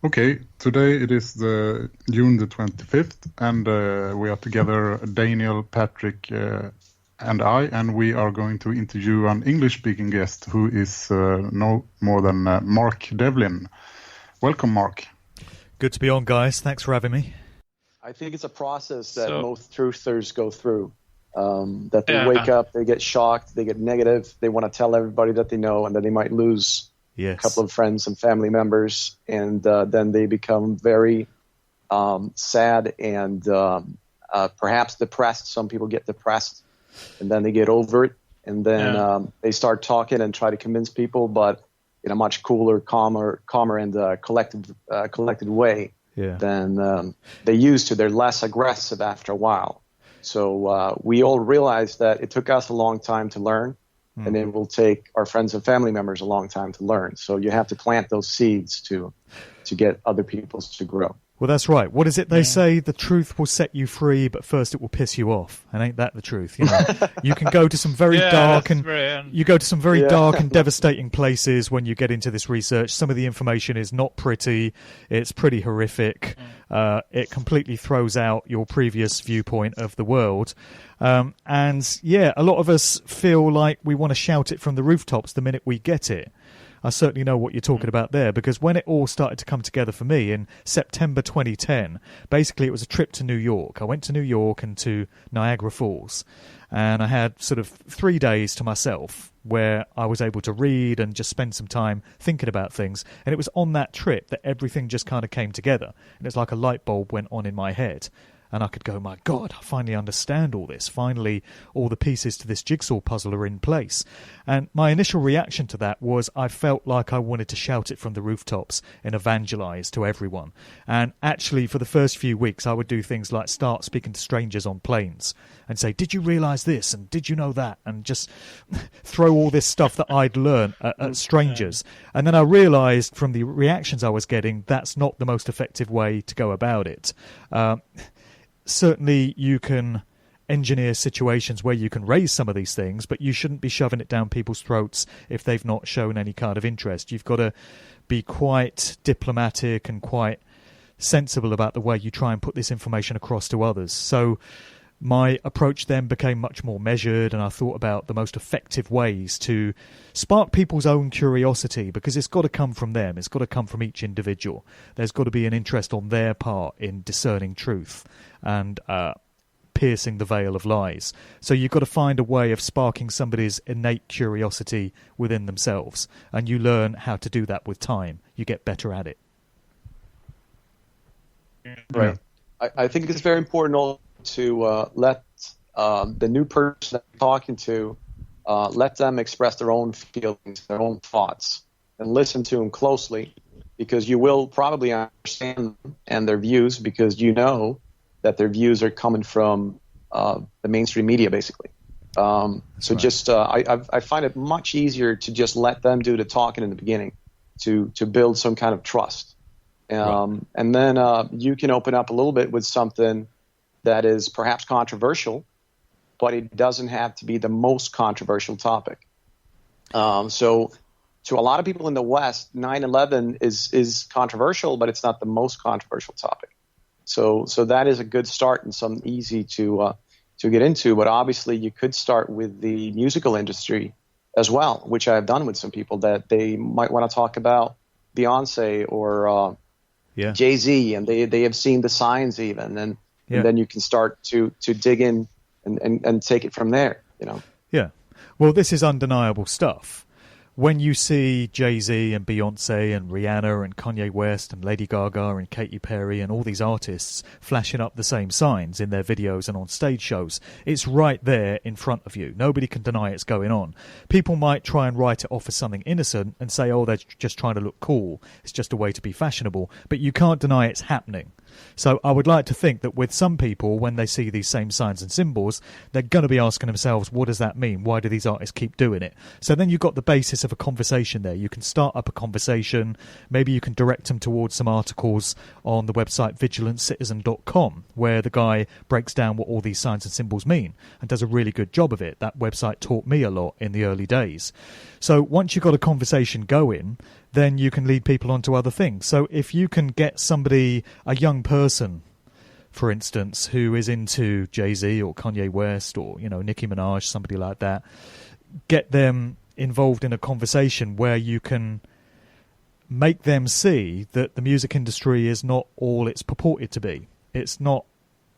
Okay, today it is the June the 25th, and we are together, Daniel, Patrik, and I, and we are going to interview an English-speaking guest who is no more than Mark Devlin. Welcome, Mark. Good to be on, guys. Thanks for having me. I think it's a process that most truthers go through. That they wake up, they get shocked, they get negative, they want to tell everybody that they know, and then they might lose a couple of friends and family members, and then they become very sad and perhaps depressed. Some people get depressed, and then they get over it, and then they start talking and try to convince people, but in a much cooler, calmer, and collected way than they used to. They're less aggressive after a while. So we all realized that it took us a long time to learn, and it will take our friends and family members a long time to learn. So you have to plant those seeds to get other people to grow. Well, that's right. What is it they say? The truth will set you free, but first it will piss you off. And ain't that the truth? You know, you can go to some very dark and dark and devastating places when you get into this research. Some of the information is not pretty. It's pretty horrific. It completely throws out your previous viewpoint of the world. A lot of us feel like we want to shout it from the rooftops the minute we get it. I certainly know what you're talking about there, because when it all started to come together for me in September 2010, basically it was a trip to New York. I went to New York and to Niagara Falls, and I had sort of 3 days to myself where I was able to read and just spend some time thinking about things. And it was on that trip that everything just kind of came together. And it's like a light bulb went on in my head. And I could go, my God, I finally understand all this. Finally, all the pieces to this jigsaw puzzle are in place. And my initial reaction to that was I felt like I wanted to shout it from the rooftops and evangelize to everyone. And actually, for the first few weeks, I would do things like start speaking to strangers on planes and say, did you realize this? And did you know that? And just throw all this stuff that I'd learned at strangers. And then I realized from the reactions I was getting, that's not the most effective way to go about it. Certainly you can engineer situations where you can raise some of these things, but you shouldn't be shoving it down people's throats if they've not shown any kind of interest. You've got to be quite diplomatic and quite sensible about the way you try and put this information across to others. So my approach then became much more measured, and I thought about the most effective ways to spark people's own curiosity, because it's got to come from them. It's got to come from each individual. There's got to be an interest on their part in discerning truth and piercing the veil of lies. So you've got to find a way of sparking somebody's innate curiosity within themselves, and you learn how to do that with time. You get better at it. Right. I think it's very important to let the new person that you're talking to, let them express their own feelings, their own thoughts, and listen to them closely, because you will probably understand them and their views, because you know that their views are coming from the mainstream media, basically. I find it much easier to just let them do the talking in the beginning to build some kind of trust. And then you can open up a little bit with something that is perhaps controversial, but it doesn't have to be the most controversial topic. So to a lot of people in the West, 9/11 is controversial, but it's not the most controversial topic. So that is a good start and something easy to get into. But obviously you could start with the musical industry as well, which I have done with some people, that they might want to talk about Beyonce or Jay-Z, and they have seen the signs even, and then you can start to dig in and take it from there, you know. Yeah. Well, this is undeniable stuff. When you see Jay-Z and Beyonce and Rihanna and Kanye West and Lady Gaga and Katy Perry and all these artists flashing up the same signs in their videos and on stage shows, it's right there in front of you. Nobody can deny it's going on. People might try and write it off as something innocent and say, oh, they're just trying to look cool. It's just a way to be fashionable. But you can't deny it's happening. So I would like to think that with some people, when they see these same signs and symbols, they're going to be asking themselves, what does that mean? Why do these artists keep doing it? So then you've got the basis of a conversation there. You can start up a conversation. Maybe you can direct them towards some articles on the website vigilancecitizen.com, where the guy breaks down what all these signs and symbols mean and does a really good job of it. That website taught me a lot in the early days. So once you've got a conversation going, then you can lead people on to other things. So if you can get somebody, a young person, for instance, who is into Jay-Z or Kanye West or, Nicki Minaj, somebody like that, get them involved in a conversation where you can make them see that the music industry is not all it's purported to be. It's not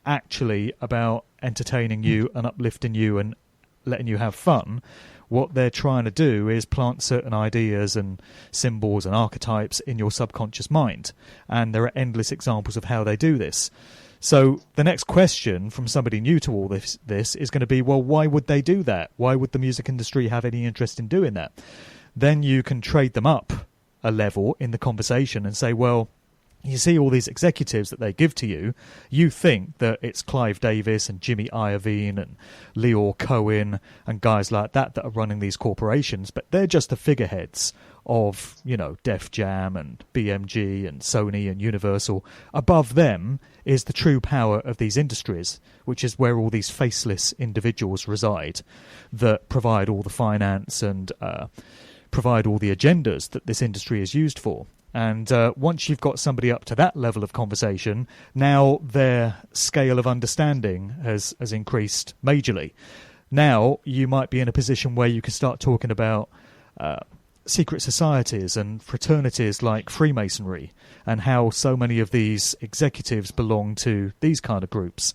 actually about entertaining you and uplifting you and letting you have fun. What they're trying to do is plant certain ideas and symbols and archetypes in your subconscious mind. And there are endless examples of how they do this. So the next question from somebody new to all this is going to be, well, why would they do that? Why would the music industry have any interest in doing that? Then you can trade them up a level in the conversation and say, well, you see all these executives that they give to you, you think that it's Clive Davis and Jimmy Iovine and Leo Cohen and guys like that are running these corporations, but they're just the figureheads of, Def Jam and BMG and Sony and Universal. Above them is the true power of these industries, which is where all these faceless individuals reside that provide all the finance and provide all the agendas that this industry is used for. And once you've got somebody up to that level of conversation, now their scale of understanding has increased majorly. Now you might be in a position where you can start talking about secret societies and fraternities like Freemasonry and how so many of these executives belong to these kind of groups.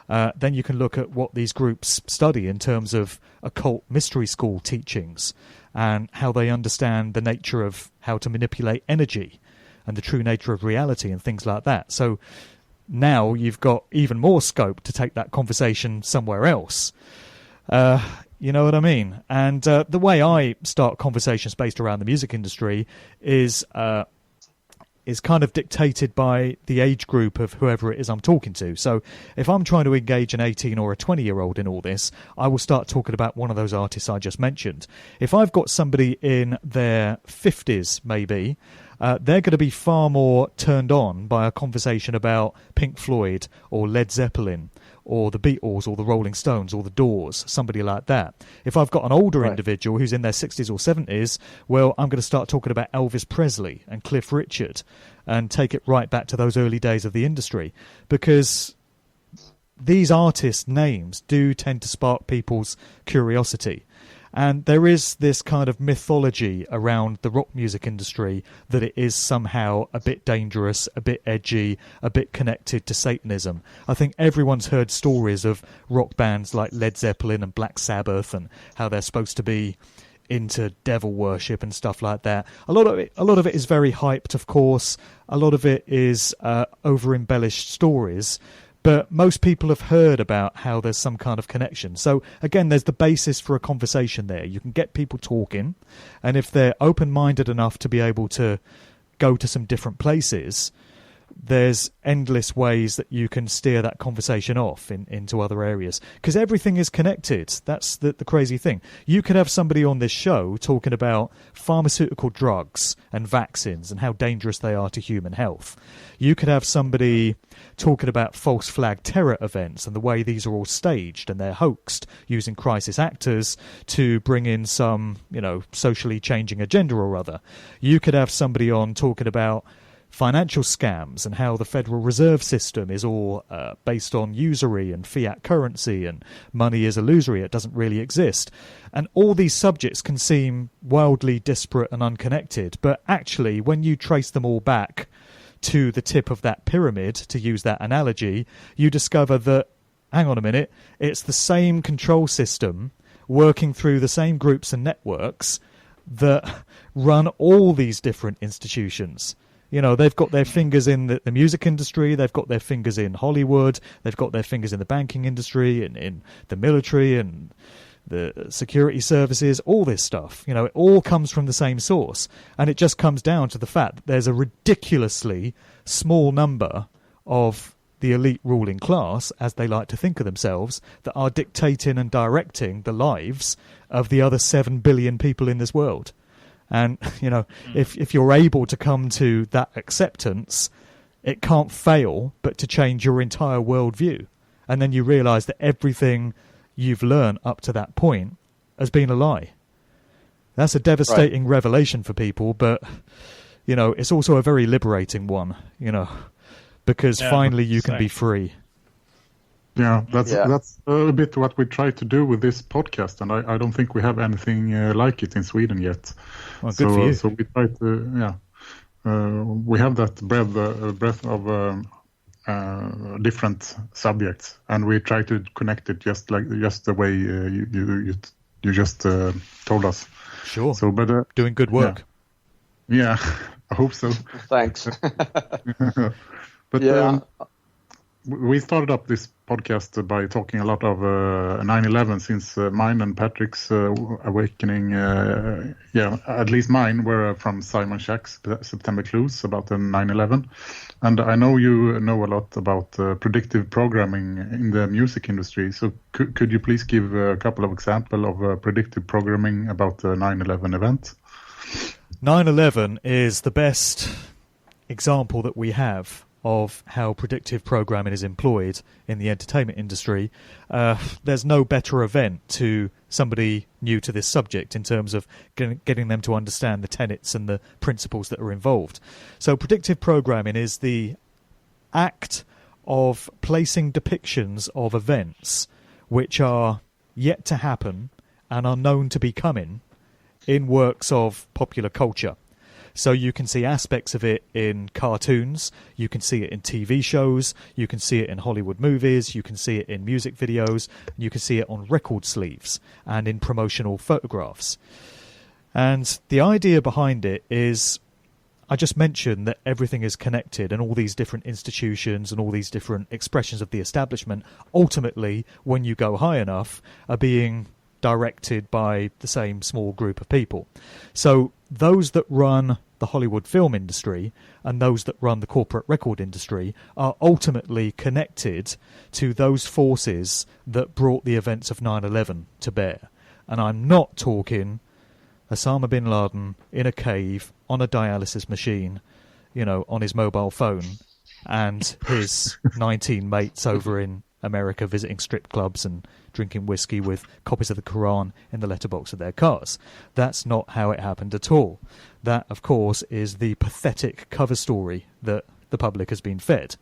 Then you can look at what these groups study in terms of occult mystery school teachings and how they understand the nature of how to manipulate energy and the true nature of reality and things like that. So now you've got even more scope to take that conversation somewhere else. You know what I mean? And the way I start conversations based around the music industry is kind of dictated by the age group of whoever it is I'm talking to. So if I'm trying to engage an 18 or a 20-year-old in all this, I will start talking about one of those artists I just mentioned. If I've got somebody in their 50s, maybe, they're going to be far more turned on by a conversation about Pink Floyd or Led Zeppelin or the Beatles or the Rolling Stones or the Doors, somebody like that. If I've got an older individual who's in their 60s or 70s, well, I'm going to start talking about Elvis Presley and Cliff Richard and take it right back to those early days of the industry, because these artists' names do tend to spark people's curiosity. And there is this kind of mythology around the rock music industry that it is somehow a bit dangerous, a bit edgy, a bit connected to Satanism. I think everyone's heard stories of rock bands like Led Zeppelin and Black Sabbath and how they're supposed to be into devil worship and stuff like that. A lot of it is very hyped, of course. A lot of it is over-embellished stories. But most people have heard about how there's some kind of connection. So, again, there's the basis for a conversation there. You can get people talking, and if they're open-minded enough to be able to go to some different places, there's endless ways that you can steer that conversation off into other areas. Because everything is connected. That's the crazy thing. You could have somebody on this show talking about pharmaceutical drugs and vaccines and how dangerous they are to human health. You could have somebody talking about false flag terror events and the way these are all staged and they're hoaxed using crisis actors to bring in some, socially changing agenda or other. You could have somebody on talking about financial scams and how the Federal Reserve System is all based on usury and fiat currency and money is illusory, it doesn't really exist. And all these subjects can seem wildly disparate and unconnected, but actually when you trace them all back to the tip of that pyramid, to use that analogy, you discover that, hang on a minute, it's the same control system working through the same groups and networks that run all these different institutions. They've got their fingers in the music industry, they've got their fingers in Hollywood, they've got their fingers in the banking industry, in the military and the security services, all this stuff. It all comes from the same source. And it just comes down to the fact that there's a ridiculously small number of the elite ruling class, as they like to think of themselves, that are dictating and directing the lives of the other 7 billion people in this world. And, if you're able to come to that acceptance, it can't fail but to change your entire worldview. And then you realise that everything you've learned up to that point has been a lie. That's a devastating revelation for people, but, it's also a very liberating one, because finally you can be free. Yeah, that's a bit what we try to do with this podcast, and I don't think we have anything like it in Sweden yet. Well, good for you. So we try to, we have that breadth of different subjects, and we try to connect it just the way you just told us. Sure. So, but doing good work. Yeah, I hope so. Thanks. But we started up this podcast by talking a lot of 9/11, since mine and Patrick's awakening, at least mine, were from Simon Shack's September Clues about the 9/11. And I know you know a lot about predictive programming in the music industry. So could you please give a couple of examples of predictive programming about the 9/11 event? 9/11 is the best example that we have of how predictive programming is employed in the entertainment industry. There's no better event to somebody new to this subject in terms of getting them to understand the tenets and the principles that are involved. So predictive programming is the act of placing depictions of events which are yet to happen and are known to be coming in works of popular culture. So you can see aspects of it in cartoons, you can see it in TV shows, you can see it in Hollywood movies, you can see it in music videos, you can see it on record sleeves and in promotional photographs. And the idea behind it is, I just mentioned that everything is connected, and all these different institutions and all these different expressions of the establishment, ultimately, when you go high enough, are being directed by the same small group of people. So those that run the Hollywood film industry and those that run the corporate record industry are ultimately connected to those forces that brought the events of 9/11 to bear. And I'm not talking Osama bin Laden in a cave on a dialysis machine, on his mobile phone, and his 19 mates over in America visiting strip clubs and drinking whiskey with copies of the Quran in the letterbox of their cars. That's not how it happened at all. That, of course, is the pathetic cover story that the public has been fed.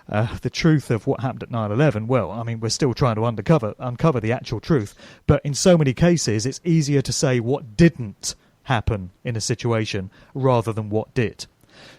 The truth of what happened at 9/11, well, I mean, we're still trying to uncover the actual truth, but in so many cases it's easier to say what didn't happen in a situation rather than what did.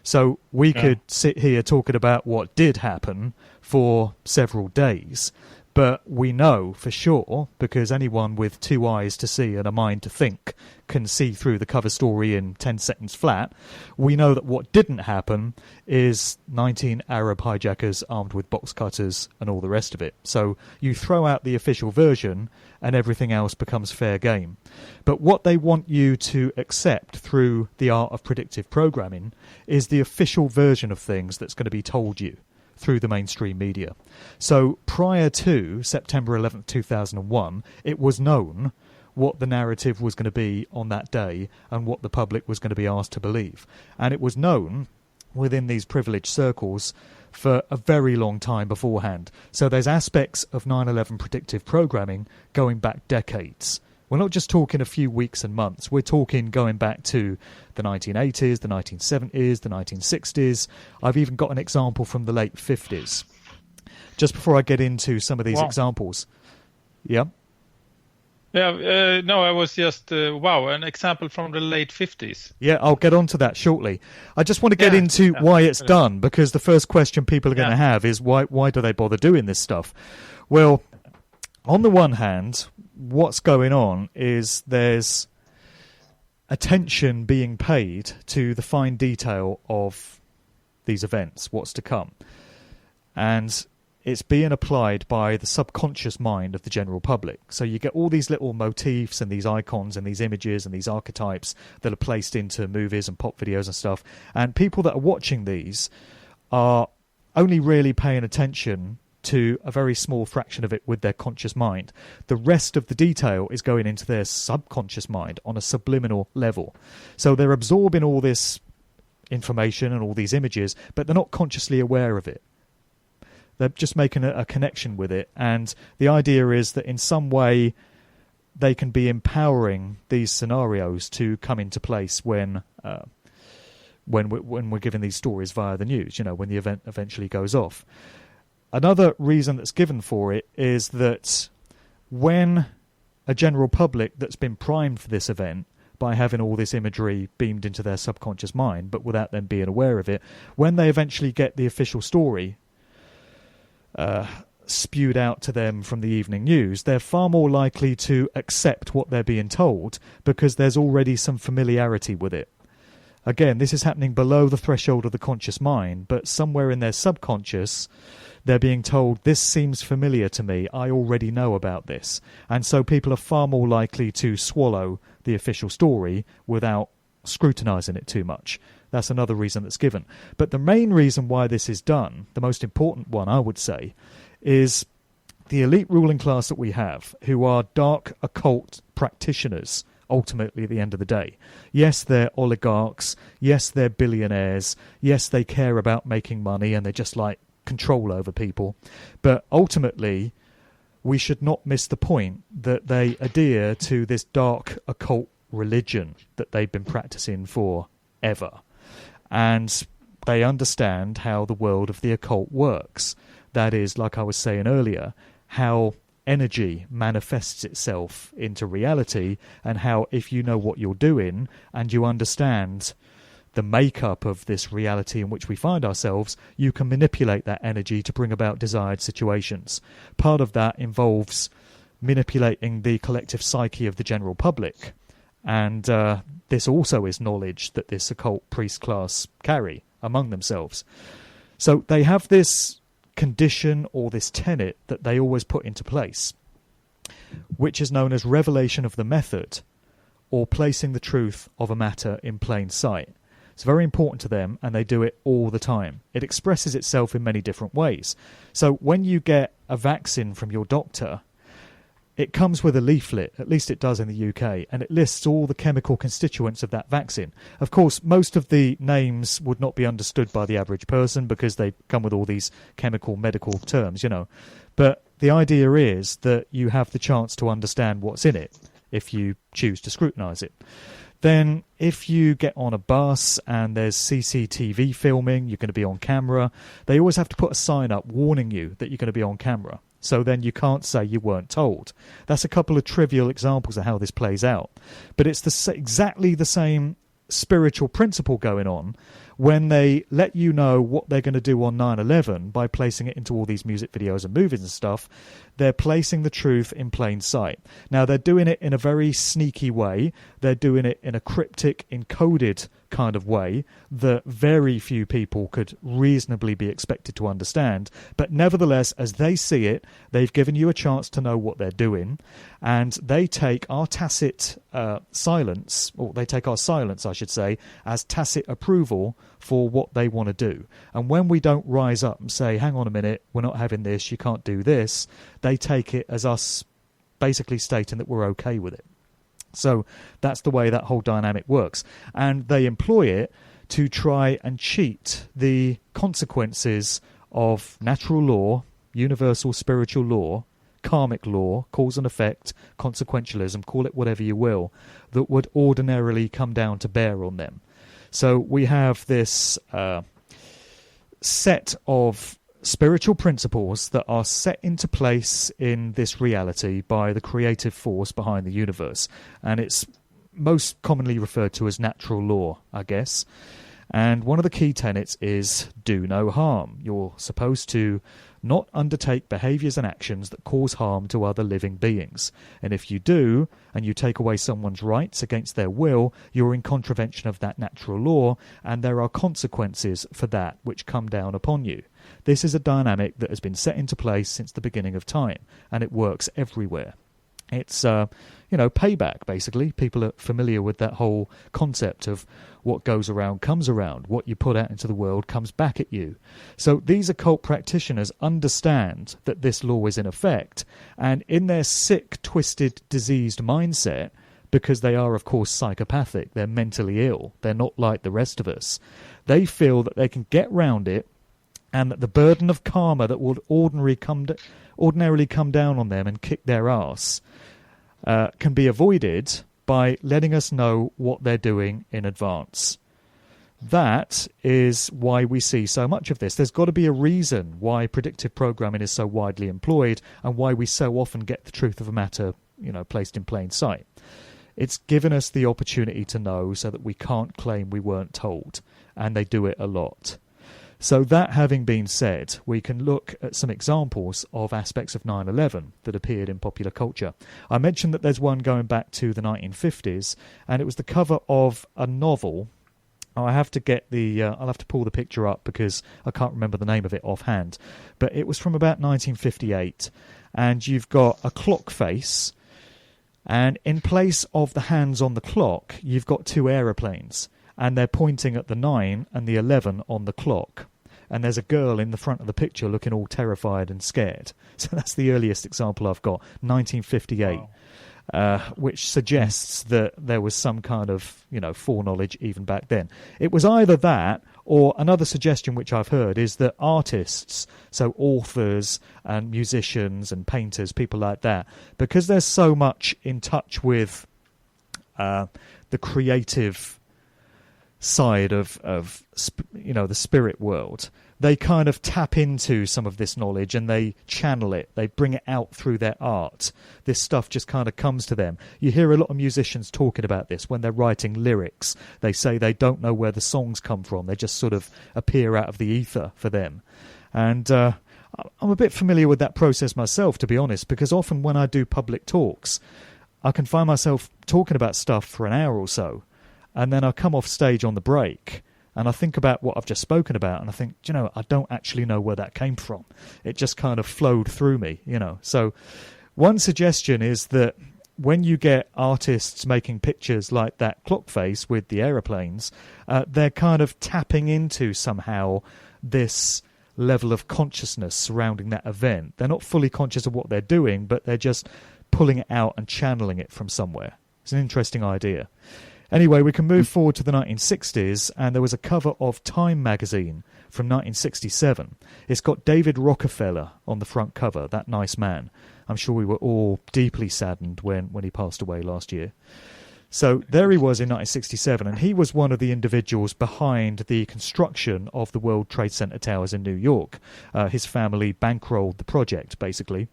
So we could sit here talking about what did happen for several days, but we know for sure, because anyone with 2 eyes to see and a mind to think can see through the cover story in 10 seconds flat, we know that what didn't happen is 19 Arab hijackers armed with box cutters and all the rest of it. So you throw out the official version and everything else becomes fair game. But what they want you to accept through the art of predictive programming is the official version of things that's going to be told you through the mainstream media. So prior to September 11th, 2001, it was known what the narrative was going to be on that day and what the public was going to be asked to believe. And it was known within these privileged circles for a very long time beforehand. So there's aspects of 9/11 predictive programming going back decades. We're not just talking a few weeks and months. We're talking going back to the 1980s, the 1970s, the 1960s. I've even got an example from the late 50s. Just before I get into some of these examples. Yeah? Yeah, no, I was just, an example from the late 50s. Yeah, I'll get on to that shortly. I just want to get into why it's done, because the first question people are going to have is why do they bother doing this stuff? Well, on the one hand, what's going on is there's attention being paid to the fine detail of these events, what's to come. And it's being applied by the subconscious mind of the general public. So you get all these little motifs and these icons and these images and these archetypes that are placed into movies and pop videos and stuff. And people that are watching these are only really paying attention to a very small fraction of it with their conscious mind. The rest of the detail is going into their subconscious mind on a subliminal level. So they're absorbing all this information and all these images, but they're not consciously aware of it. They're just making a connection with it. And the idea is that in some way they can be empowering these scenarios to come into place when we're given these stories via the news, when the event eventually goes off. Another reason that's given for it is that when a general public that's been primed for this event by having all this imagery beamed into their subconscious mind, but without them being aware of it, when they eventually get the official story spewed out to them from the evening news, they're far more likely to accept what they're being told because there's already some familiarity with it. Again, this is happening below the threshold of the conscious mind, but somewhere in their subconscious, they're being told, this seems familiar to me, I already know about this. And so people are far more likely to swallow the official story without scrutinising it too much. That's another reason that's given. But the main reason why this is done, the most important one, I would say, is the elite ruling class that we have, who are dark occult practitioners, ultimately at the end of the day. Yes, they're oligarchs. Yes, they're billionaires. Yes, they care about making money and they just like control over people. But ultimately, we should not miss the point that they adhere to this dark occult religion that they've been practicing for ever. And they understand how the world of the occult works. That is, like I was saying earlier, how energy manifests itself into reality, and how if you know what you're doing and you understand the makeup of this reality in which we find ourselves, you can manipulate that energy to bring about desired situations. Part of that involves manipulating the collective psyche of the general public, and this also is knowledge that this occult priest class carry among themselves. So they have this condition or this tenet that they always put into place, which is known as revelation of the method, or placing the truth of a matter in plain sight. It's very important to them, and they do it all the time. It expresses itself in many different ways. So when you get a vaccine from your doctor, it comes with a leaflet, at least it does in the UK, and it lists all the chemical constituents of that vaccine. Of course, most of the names would not be understood by the average person because they come with all these chemical medical terms, But the idea is that you have the chance to understand what's in it if you choose to scrutinise it. Then if you get on a bus and there's CCTV filming, you're going to be on camera, they always have to put a sign up warning you that you're going to be on camera. So then you can't say you weren't told. That's a couple of trivial examples of how this plays out. But it's exactly the same spiritual principle going on when they let you know what they're going to do on 9/11 by placing it into all these music videos and movies and stuff. They're placing the truth in plain sight. Now, they're doing it in a very sneaky way. They're doing it in a cryptic, encoded kind of way that very few people could reasonably be expected to understand. But nevertheless, as they see it, they've given you a chance to know what they're doing, and they take our tacit silence, or they take our silence, I should say, as tacit approval for what they want to do. And when we don't rise up and say, hang on a minute, we're not having this, you can't do this, they take it as us basically stating that we're okay with it. So that's the way that whole dynamic works. And they employ it to try and cheat the consequences of natural law, universal spiritual law, karmic law, cause and effect, consequentialism, call it whatever you will, that would ordinarily come down to bear on them. So we have this set of spiritual principles that are set into place in this reality by the creative force behind the universe. And it's most commonly referred to as natural law, I guess. And one of the key tenets is do no harm. You're supposed to not undertake behaviours and actions that cause harm to other living beings. And if you do, and you take away someone's rights against their will, you're in contravention of that natural law, and there are consequences for that which come down upon you. This is a dynamic that has been set into place since the beginning of time, and it works everywhere. It's payback, basically. People are familiar with that whole concept of what goes around comes around. What you put out into the world comes back at you. So these occult practitioners understand that this law is in effect, and in their sick, twisted, diseased mindset, because they are, of course, psychopathic, they're mentally ill, they're not like the rest of us, they feel that they can get round it, and that the burden of karma that would ordinarily come down on them and kick their ass can be avoided by letting us know what they're doing in advance. That is why we see so much of this. There's got to be a reason why predictive programming is so widely employed and why we so often get the truth of a matter, placed in plain sight. It's given us the opportunity to know so that we can't claim we weren't told, and they do it a lot. So that having been said, we can look at some examples of aspects of 9/11 that appeared in popular culture. I mentioned that there's one going back to the 1950s, and it was the cover of a novel. I have to get I'll have to pull the picture up because I can't remember the name of it offhand. But it was from about 1958, and you've got a clock face, and in place of the hands on the clock, you've got two aeroplanes. And they're pointing at the 9 and the 11 on the clock. And there's a girl in the front of the picture looking all terrified and scared. So that's the earliest example I've got, 1958, which suggests that there was some kind of, foreknowledge even back then. It was either that, or another suggestion which I've heard is that artists, so authors and musicians and painters, people like that, because they're so much in touch with the creative side of the spirit world, they kind of tap into some of this knowledge and they channel it, they bring it out through their art. This stuff just kind of comes to them. You hear a lot of musicians talking about this when they're writing lyrics. They say they don't know where the songs come from, they just sort of appear out of the ether for them. And I'm a bit familiar with that process myself, to be honest, because often when I do public talks, I can find myself talking about stuff for an hour or so. And then I come off stage on the break and I think about what I've just spoken about and I think, I don't actually know where that came from. It just kind of flowed through me, So one suggestion is that when you get artists making pictures like that clock face with the aeroplanes, they're kind of tapping into somehow this level of consciousness surrounding that event. They're not fully conscious of what they're doing, but they're just pulling it out and channeling it from somewhere. It's an interesting idea. Anyway, we can move forward to the 1960s, and there was a cover of Time magazine from 1967. It's got David Rockefeller on the front cover, that nice man. I'm sure we were all deeply saddened when he passed away last year. So there he was in 1967, and he was one of the individuals behind the construction of the World Trade Center towers in New York. His family bankrolled the project, basically.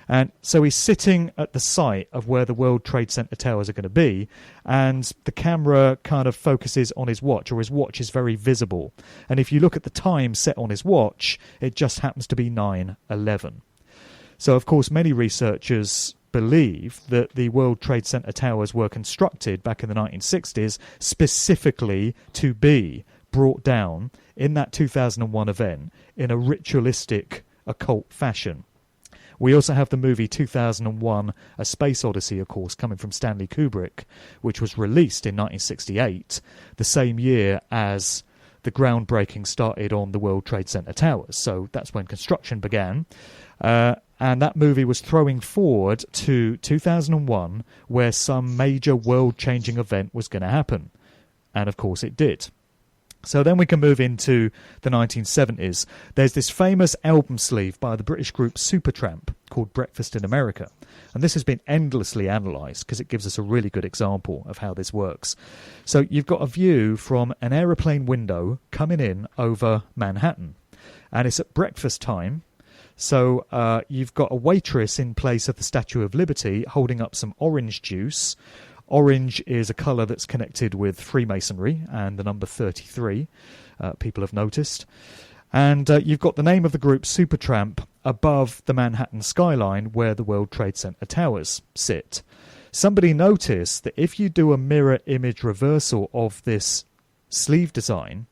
And so he's sitting at the site of where the World Trade Center towers are going to be, and the camera kind of focuses on his watch, or his watch is very visible. And if you look at the time set on his watch, it just happens to be 9/11. So, of course, many researchers believe that the World Trade Center towers were constructed back in the 1960s specifically to be brought down in that 2001 event in a ritualistic occult fashion. We also have the movie 2001 A Space Odyssey, of course, coming from Stanley Kubrick, which was released in 1968, the same year as the groundbreaking started on the World Trade Center towers. So that's when construction began. And that movie was throwing forward to 2001, where some major world-changing event was going to happen. And, of course, it did. So then we can move into the 1970s. There's this famous album sleeve by the British group Supertramp called Breakfast in America. And this has been endlessly analysed because it gives us a really good example of how this works. So you've got a view from an aeroplane window coming in over Manhattan. And it's at breakfast time. So you've got a waitress in place of the Statue of Liberty holding up some orange juice. Orange is a colour that's connected with Freemasonry and the number 33, people have noticed. And you've got the name of the group Supertramp above the Manhattan skyline where the World Trade Center towers sit. Somebody noticed that if you do a mirror image reversal of this sleeve design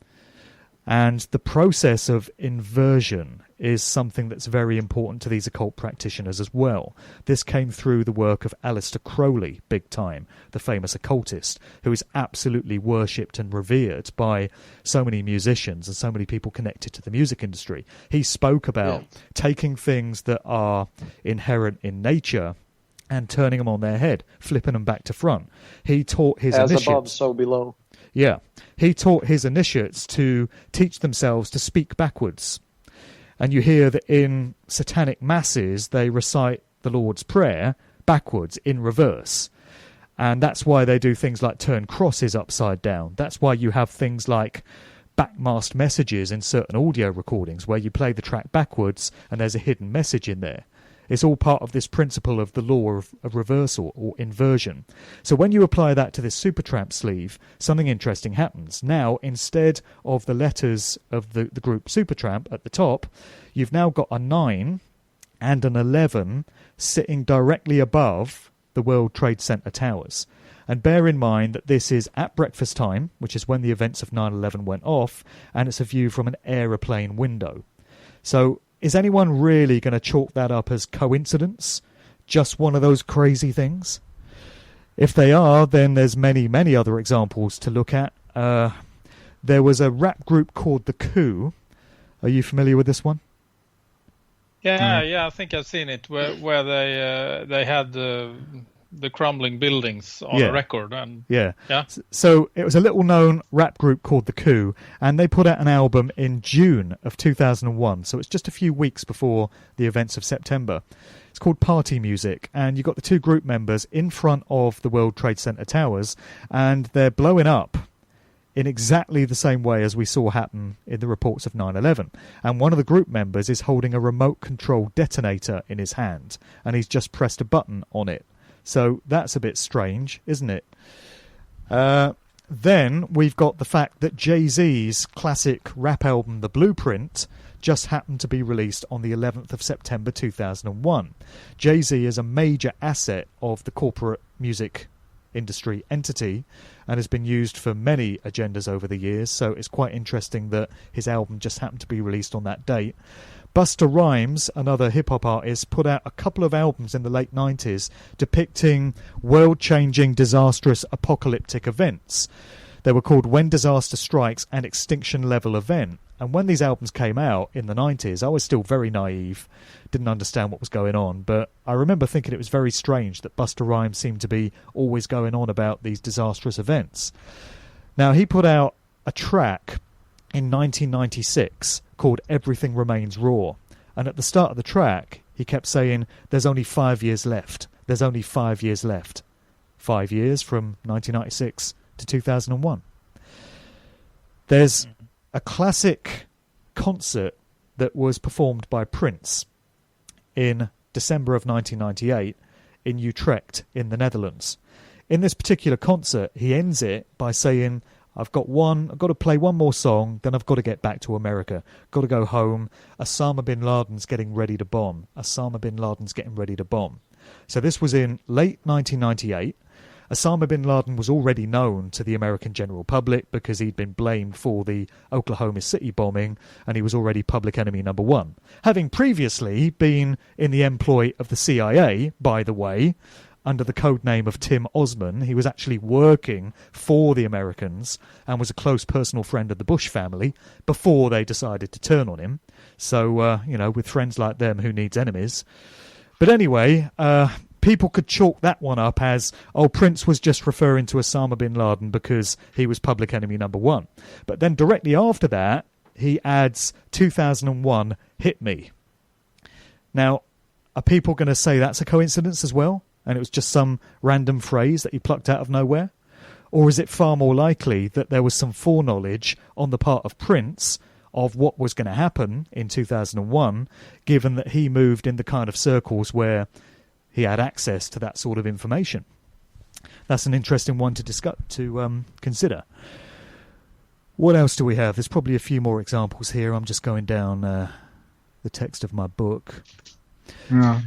And the process of inversion is something that's very important to these occult practitioners as well. This came through the work of Aleister Crowley, big time, the famous occultist, who is absolutely worshipped and revered by so many musicians and so many people connected to the music industry. He spoke about taking things that are inherent in nature and turning them on their head, flipping them back to front. He taught his As initiates... above, so below. Yeah. He taught his initiates to teach themselves to speak backwards. And you hear that in satanic masses, they recite the Lord's Prayer backwards, in reverse. And that's why they do things like turn crosses upside down. That's why you have things like backmasked messages in certain audio recordings where you play the track backwards and there's a hidden message in there. It's all part of this principle of the law of reversal or inversion. So when you apply that to this Supertramp sleeve, something interesting happens. Now, instead of the letters of the group Supertramp at the top, you've now got a 9 and an 11 sitting directly above the World Trade Center towers. And bear in mind that this is at breakfast time, which is when the events of 9/11 went off, and it's a view from an aeroplane window. So is anyone really going to chalk that up as coincidence? Just one of those crazy things? If they are, then there's many, many other examples to look at. There was a rap group called The Coup. Are you familiar with this one? Yeah, I think I've seen it, where they had the crumbling buildings on a record. And yeah. So it was a little-known rap group called The Coup, and they put out an album in June of 2001, so it's just a few weeks before the events of September. It's called Party Music, and you've got the two group members in front of the World Trade Center towers, and they're blowing up in exactly the same way as we saw happen in the reports of 9/11. And one of the group members is holding a remote-controlled detonator in his hand, and he's just pressed a button on it. So that's a bit strange, isn't it? Then we've got the fact that Jay-Z's classic rap album, The Blueprint, just happened to be released on the 11th of September 2001. Jay-Z is a major asset of the corporate music industry entity and has been used for many agendas over the years, so it's quite interesting that his album just happened to be released on that date. Busta Rhymes, another hip-hop artist, put out a couple of albums in the late 90s depicting world-changing, disastrous, apocalyptic events. They were called When Disaster Strikes and Extinction Level Event. And when these albums came out in the 90s, I was still very naive, didn't understand what was going on. But I remember thinking it was very strange that Busta Rhymes seemed to be always going on about these disastrous events. Now, he put out a track in 1996 called Everything Remains Raw. And at the start of the track, he kept saying, there's only 5 years left. There's only 5 years left. 5 years from 1996 to 2001. There's a classic concert that was performed by Prince in December of 1998 in Utrecht in the Netherlands. In this particular concert, he ends it by saying, I've got to play one more song, then I've got to get back to America. Got to go home. Osama bin Laden's getting ready to bomb. Osama bin Laden's getting ready to bomb. So this was in late 1998. Osama bin Laden was already known to the American general public because he'd been blamed for the Oklahoma City bombing, and he was already public enemy number one. Having previously been in the employ of the CIA, by the way, under the code name of Tim Osman. He was actually working for the Americans and was a close personal friend of the Bush family before they decided to turn on him. So, with friends like them, who needs enemies? But anyway, people could chalk that one up as, Prince was just referring to Osama bin Laden because he was public enemy number one. But then directly after that, he adds 2001, Hit Me. Now, are people going to say that's a coincidence as well? And it was just some random phrase that he plucked out of nowhere? Or is it far more likely that there was some foreknowledge on the part of Prince of what was going to happen in 2001, given that he moved in the kind of circles where he had access to that sort of information? That's an interesting one to discuss, to consider. What else do we have? There's probably a few more examples here. I'm just going down the text of my book. Yeah.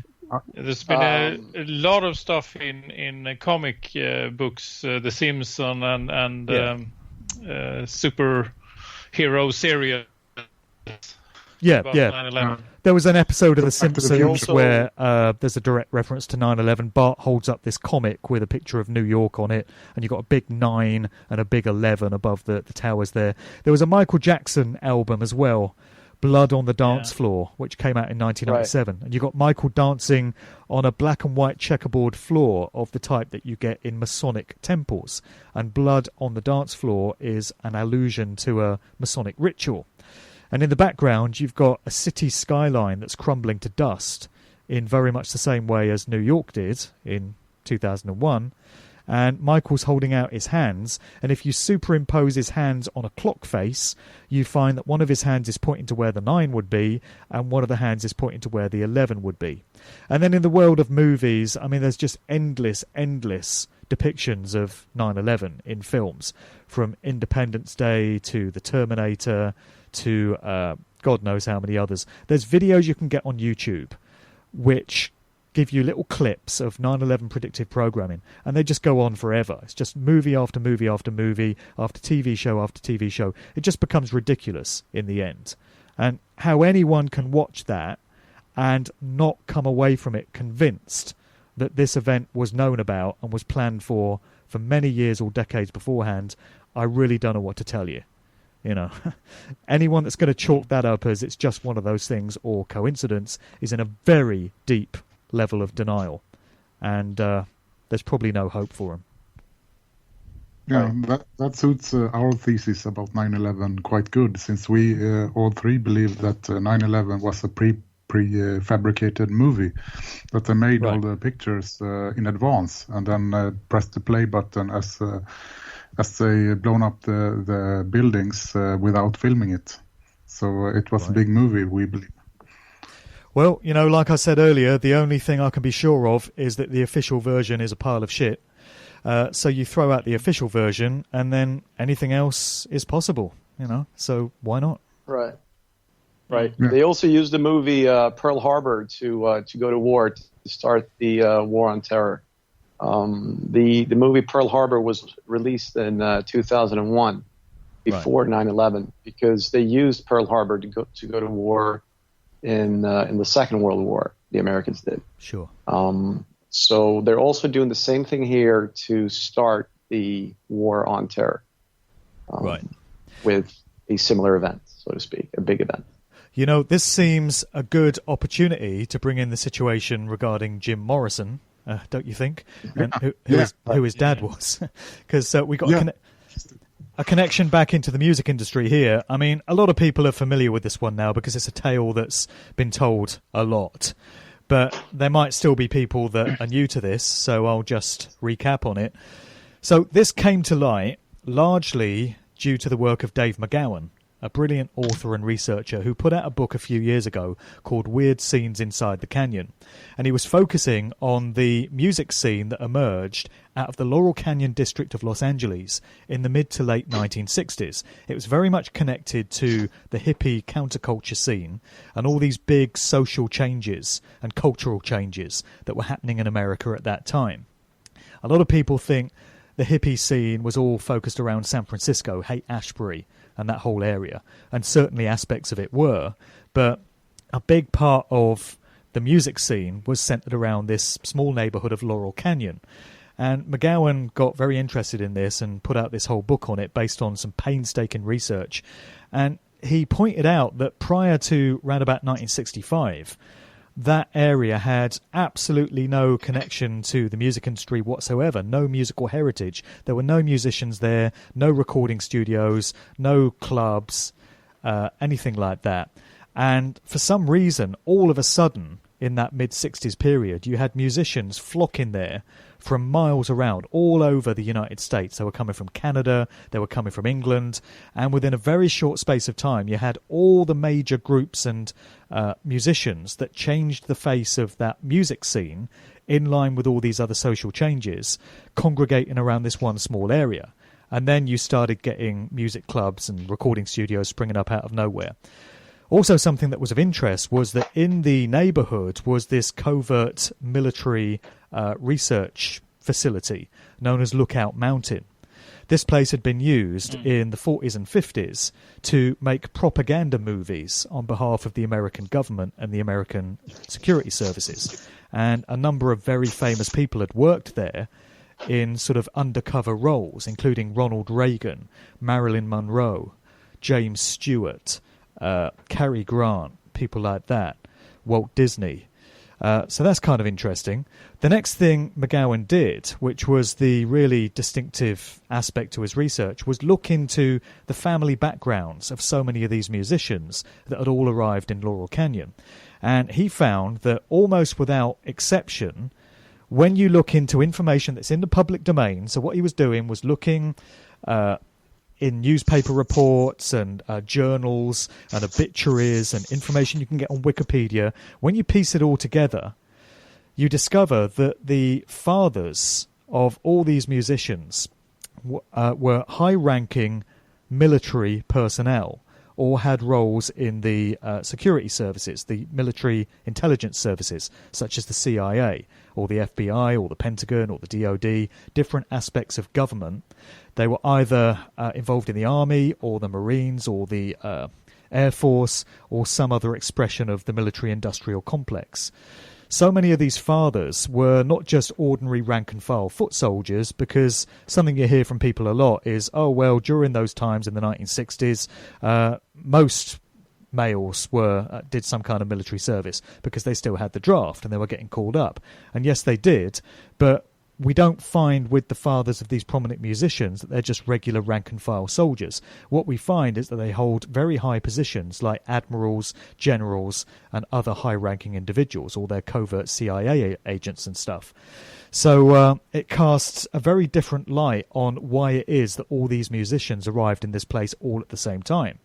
There's been a lot of stuff in comic books, The Simpsons and super hero series. Yeah. 9/11. There was an episode of The Simpsons where there's a direct reference to 9/11. Bart holds up this comic with a picture of New York on it, and you've got a big 9 and a big 11 above the towers there. There was a Michael Jackson album as well, Blood on the Dance Floor, which came out in 1997. Right. And you got Michael dancing on a black and white checkerboard floor of the type that you get in Masonic temples. And Blood on the Dance Floor is an allusion to a Masonic ritual. And in the background, you've got a city skyline that's crumbling to dust in very much the same way as New York did in 2001. And Michael's holding out his hands. And if you superimpose his hands on a clock face, you find that one of his hands is pointing to where the 9 would be, and one of the hands is pointing to where the 11 would be. And then in the world of movies, I mean, there's just endless depictions of 9/11 in films, from Independence Day to The Terminator to God knows how many others. There's videos you can get on YouTube which give you little clips of 9/11 predictive programming, and they just go on forever. It's just movie after movie after movie, after TV show after TV show. It just becomes ridiculous in the end. And how anyone can watch that and not come away from it convinced that this event was known about and was planned for many years or decades beforehand, I really don't know what to tell you. You know, anyone that's going to chalk that up as it's just one of those things or coincidence is in a very deep level of denial, and there's probably no hope for them. Yeah, that suits our thesis about 9/11 quite good, since we all three believe that 9/11 was a prefabricated movie, that they made all the pictures in advance and then pressed the play button as they blown up the buildings without filming it. So it was a big movie, we believe. Well, you know, like I said earlier, the only thing I can be sure of is that the official version is a pile of shit. So you throw out the official version, and then anything else is possible, you know? So why not? Right. Yeah. They also used the movie Pearl Harbor to go to war, to start the war on terror. The movie Pearl Harbor was released in 2001, before 9/11, because they used Pearl Harbor to go to war in the Second World War. The Americans did. Sure. So they're also doing the same thing here to start the war on terror. With a similar event, so to speak, a big event. You know, this seems a good opportunity to bring in the situation regarding Jim Morrison. Don't you think? And who his dad was, because we got a connection back into the music industry here. I mean, a lot of people are familiar with this one now because it's a tale that's been told a lot, but there might still be people that are new to this, so I'll just recap on it. So this came to light largely due to the work of Dave McGowan, a brilliant author and researcher who put out a book a few years ago called Weird Scenes Inside the Canyon. And he was focusing on the music scene that emerged out of the Laurel Canyon district of Los Angeles in the mid to late 1960s. It was very much connected to the hippie counterculture scene and all these big social changes and cultural changes that were happening in America at that time. A lot of people think the hippie scene was all focused around San Francisco, Haight-Ashbury, and that whole area, and certainly aspects of it were, but a big part of the music scene was centered around this small neighborhood of Laurel Canyon. And McGowan got very interested in this and put out this whole book on it based on some painstaking research. And he pointed out that prior to around about 1965, that area had absolutely no connection to the music industry whatsoever, no musical heritage. There were no musicians there, no recording studios, no clubs, anything like that. And for some reason, all of a sudden, in that mid-60s period, you had musicians flocking there from miles around, all over the United States. They were coming from Canada, they were coming from England, and within a very short space of time, you had all the major groups and musicians that changed the face of that music scene in line with all these other social changes, congregating around this one small area. And then you started getting music clubs and recording studios springing up out of nowhere. Also, something that was of interest was that in the neighborhood was this covert military research facility known as Lookout Mountain. this place had been used in the 40s and 50s to make propaganda movies on behalf of the American government and the American security services. And a number of very famous people had worked there in sort of undercover roles, including Ronald Reagan, Marilyn Monroe, James Stewart, Cary Grant, people like that, Walt Disney. So that's kind of interesting. The next thing McGowan did, which was the really distinctive aspect to his research, was look into the family backgrounds of so many of these musicians that had all arrived in Laurel Canyon. And he found that almost without exception, when you look into information that's in the public domain, so what he was doing was looking in newspaper reports and journals and obituaries and information you can get on Wikipedia, when you piece it all together, you discover that the fathers of all these musicians were high-ranking military personnel or had roles in the security services, the military intelligence services, such as the CIA or the FBI or the Pentagon or the DOD, different aspects of government. They were either involved in the Army or the Marines or the Air Force or some other expression of the military-industrial complex. So many of these fathers were not just ordinary rank-and-file foot soldiers, because something you hear from people a lot is, oh, well, during those times in the 1960s, most males did some kind of military service because they still had the draft and they were getting called up. And yes, they did, but we don't find with the fathers of these prominent musicians that they're just regular rank-and-file soldiers. What we find is that they hold very high positions like admirals, generals, and other high-ranking individuals, or they're covert CIA agents and stuff. So it casts a very different light on why it is that all these musicians arrived in this place all at the same time.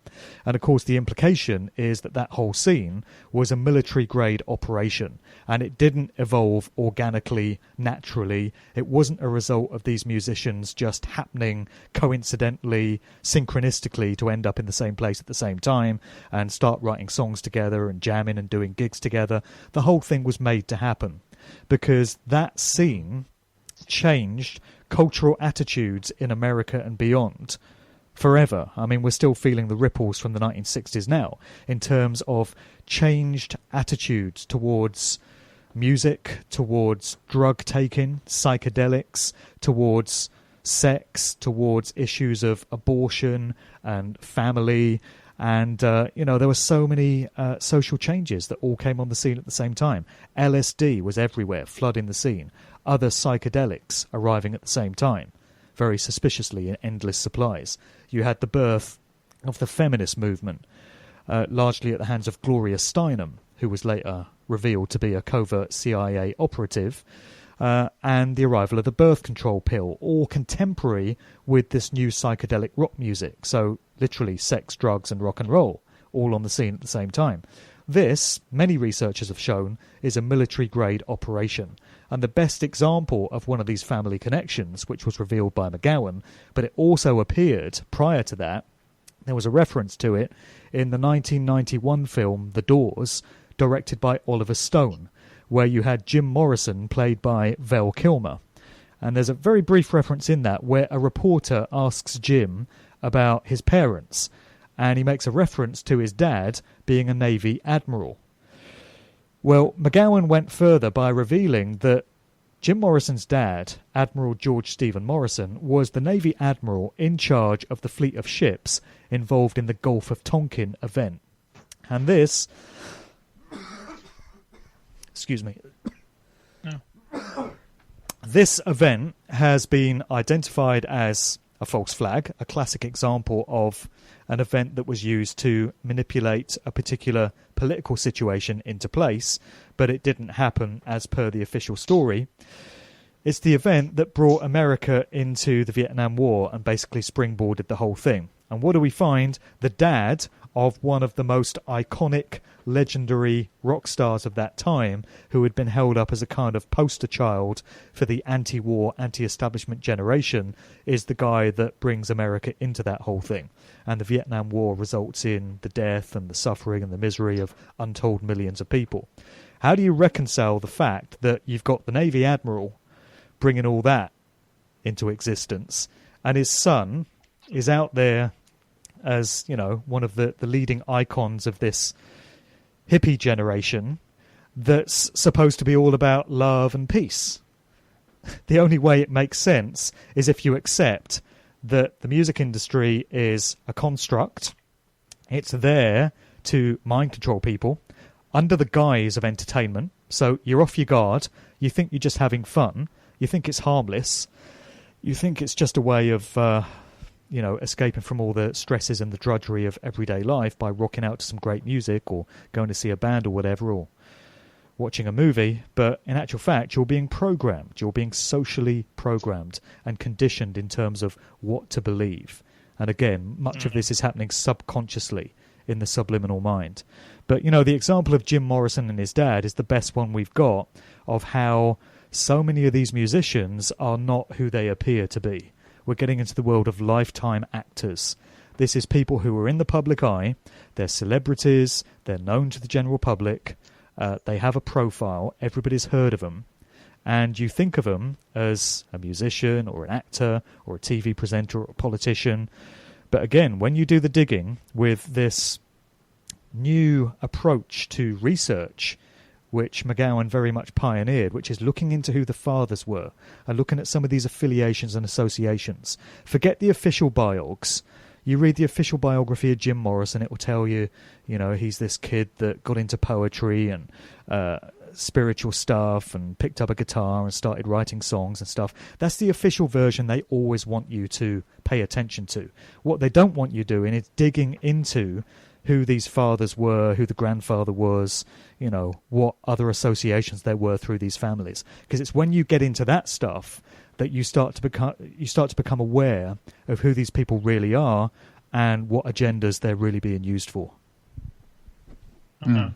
And of course the implication is that that whole scene was a military-grade operation, and it didn't evolve organically, naturally. It wasn't a result of these musicians just happening coincidentally, synchronistically to end up in the same place at the same time and start writing songs together and jamming and doing gigs together. The whole thing was made to happen, because that scene changed cultural attitudes in America and beyond forever. I mean, we're still feeling the ripples from the 1960s now in terms of changed attitudes towards music, towards drug taking, psychedelics, towards sex, towards issues of abortion and family. And, there were so many social changes that all came on the scene at the same time. LSD was everywhere, flooding the scene. Other psychedelics arriving at the same time, very suspiciously in endless supplies. You had the birth of the feminist movement, largely at the hands of Gloria Steinem, who was later revealed to be a covert CIA operative, and the arrival of the birth control pill, all contemporary with this new psychedelic rock music. So literally sex, drugs and rock and roll, all on the scene at the same time. This, many researchers have shown, is a military-grade operation. And the best example of one of these family connections, which was revealed by McGowan, but it also appeared prior to that, there was a reference to it in the 1991 film The Doors, directed by Oliver Stone, where you had Jim Morrison played by Val Kilmer. And there's a very brief reference in that where a reporter asks Jim about his parents, and he makes a reference to his dad being a Navy admiral. Well, McGowan went further by revealing that Jim Morrison's dad, Admiral George Stephen Morrison, was the Navy admiral in charge of the fleet of ships involved in the Gulf of Tonkin event. And this... Excuse me. Yeah. This event has been identified as a false flag, a classic example of an event that was used to manipulate a particular political situation into place, but it didn't happen as per the official story. It's the event that brought America into the Vietnam War and basically springboarded the whole thing. And what do we find? The dad of one of the most iconic, legendary rock stars of that time, who had been held up as a kind of poster child for the anti-war, anti-establishment generation, is the guy that brings America into that whole thing. And the Vietnam War results in the death and the suffering and the misery of untold millions of people. How do you reconcile the fact that you've got the Navy Admiral bringing all that into existence, and his son is out there as, one of the leading icons of this hippie generation that's supposed to be all about love and peace. The only way it makes sense is if you accept that the music industry is a construct. It's there to mind control people under the guise of entertainment. So you're off your guard. You think you're just having fun. You think it's harmless. You think it's just a way of, escaping from all the stresses and the drudgery of everyday life by rocking out to some great music or going to see a band or whatever, or watching a movie. But in actual fact, you're being programmed. You're being socially programmed and conditioned in terms of what to believe. And again, much of this is happening subconsciously in the subliminal mind. But, the example of Jim Morrison and his dad is the best one we've got of how so many of these musicians are not who they appear to be. We're getting into the world of lifetime actors. This is people who are in the public eye. They're celebrities. They're known to the general public. They have a profile. Everybody's heard of them. And you think of them as a musician or an actor or a TV presenter or a politician. But again, when you do the digging with this new approach to research, which McGowan very much pioneered, which is looking into who the fathers were and looking at some of these affiliations and associations. Forget the official biogs. You read the official biography of Jim Morrison, it will tell you, he's this kid that got into poetry and spiritual stuff and picked up a guitar and started writing songs and stuff. That's the official version they always want you to pay attention to. What they don't want you doing is digging into who these fathers were, who the grandfather was, what other associations there were through these families. Because it's when you get into that stuff that you start to become aware of who these people really are and what agendas they're really being used for. Mm.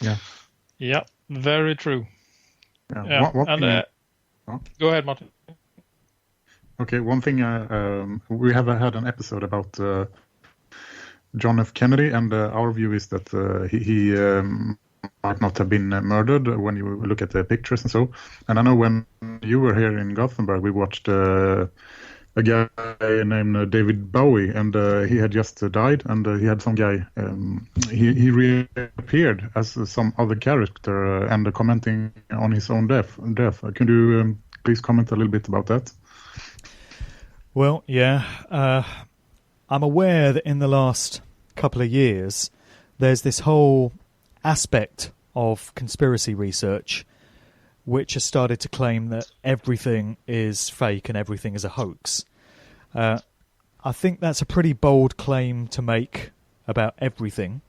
Yeah. Yeah, very true. Yeah. Go ahead, Martin. Okay, one thing, we have had an episode about John F. Kennedy, and our view is that he might not have been murdered when you look at the pictures and so. And I know when you were here in Gothenburg, we watched a guy named David Bowie, and he had just died, and he had some guy, he reappeared as some other character and commenting on his own death. Can you please comment a little bit about that? Well, yeah. I'm aware that in the last couple of years, there's this whole aspect of conspiracy research which has started to claim that everything is fake and everything is a hoax. I think that's a pretty bold claim to make about everything.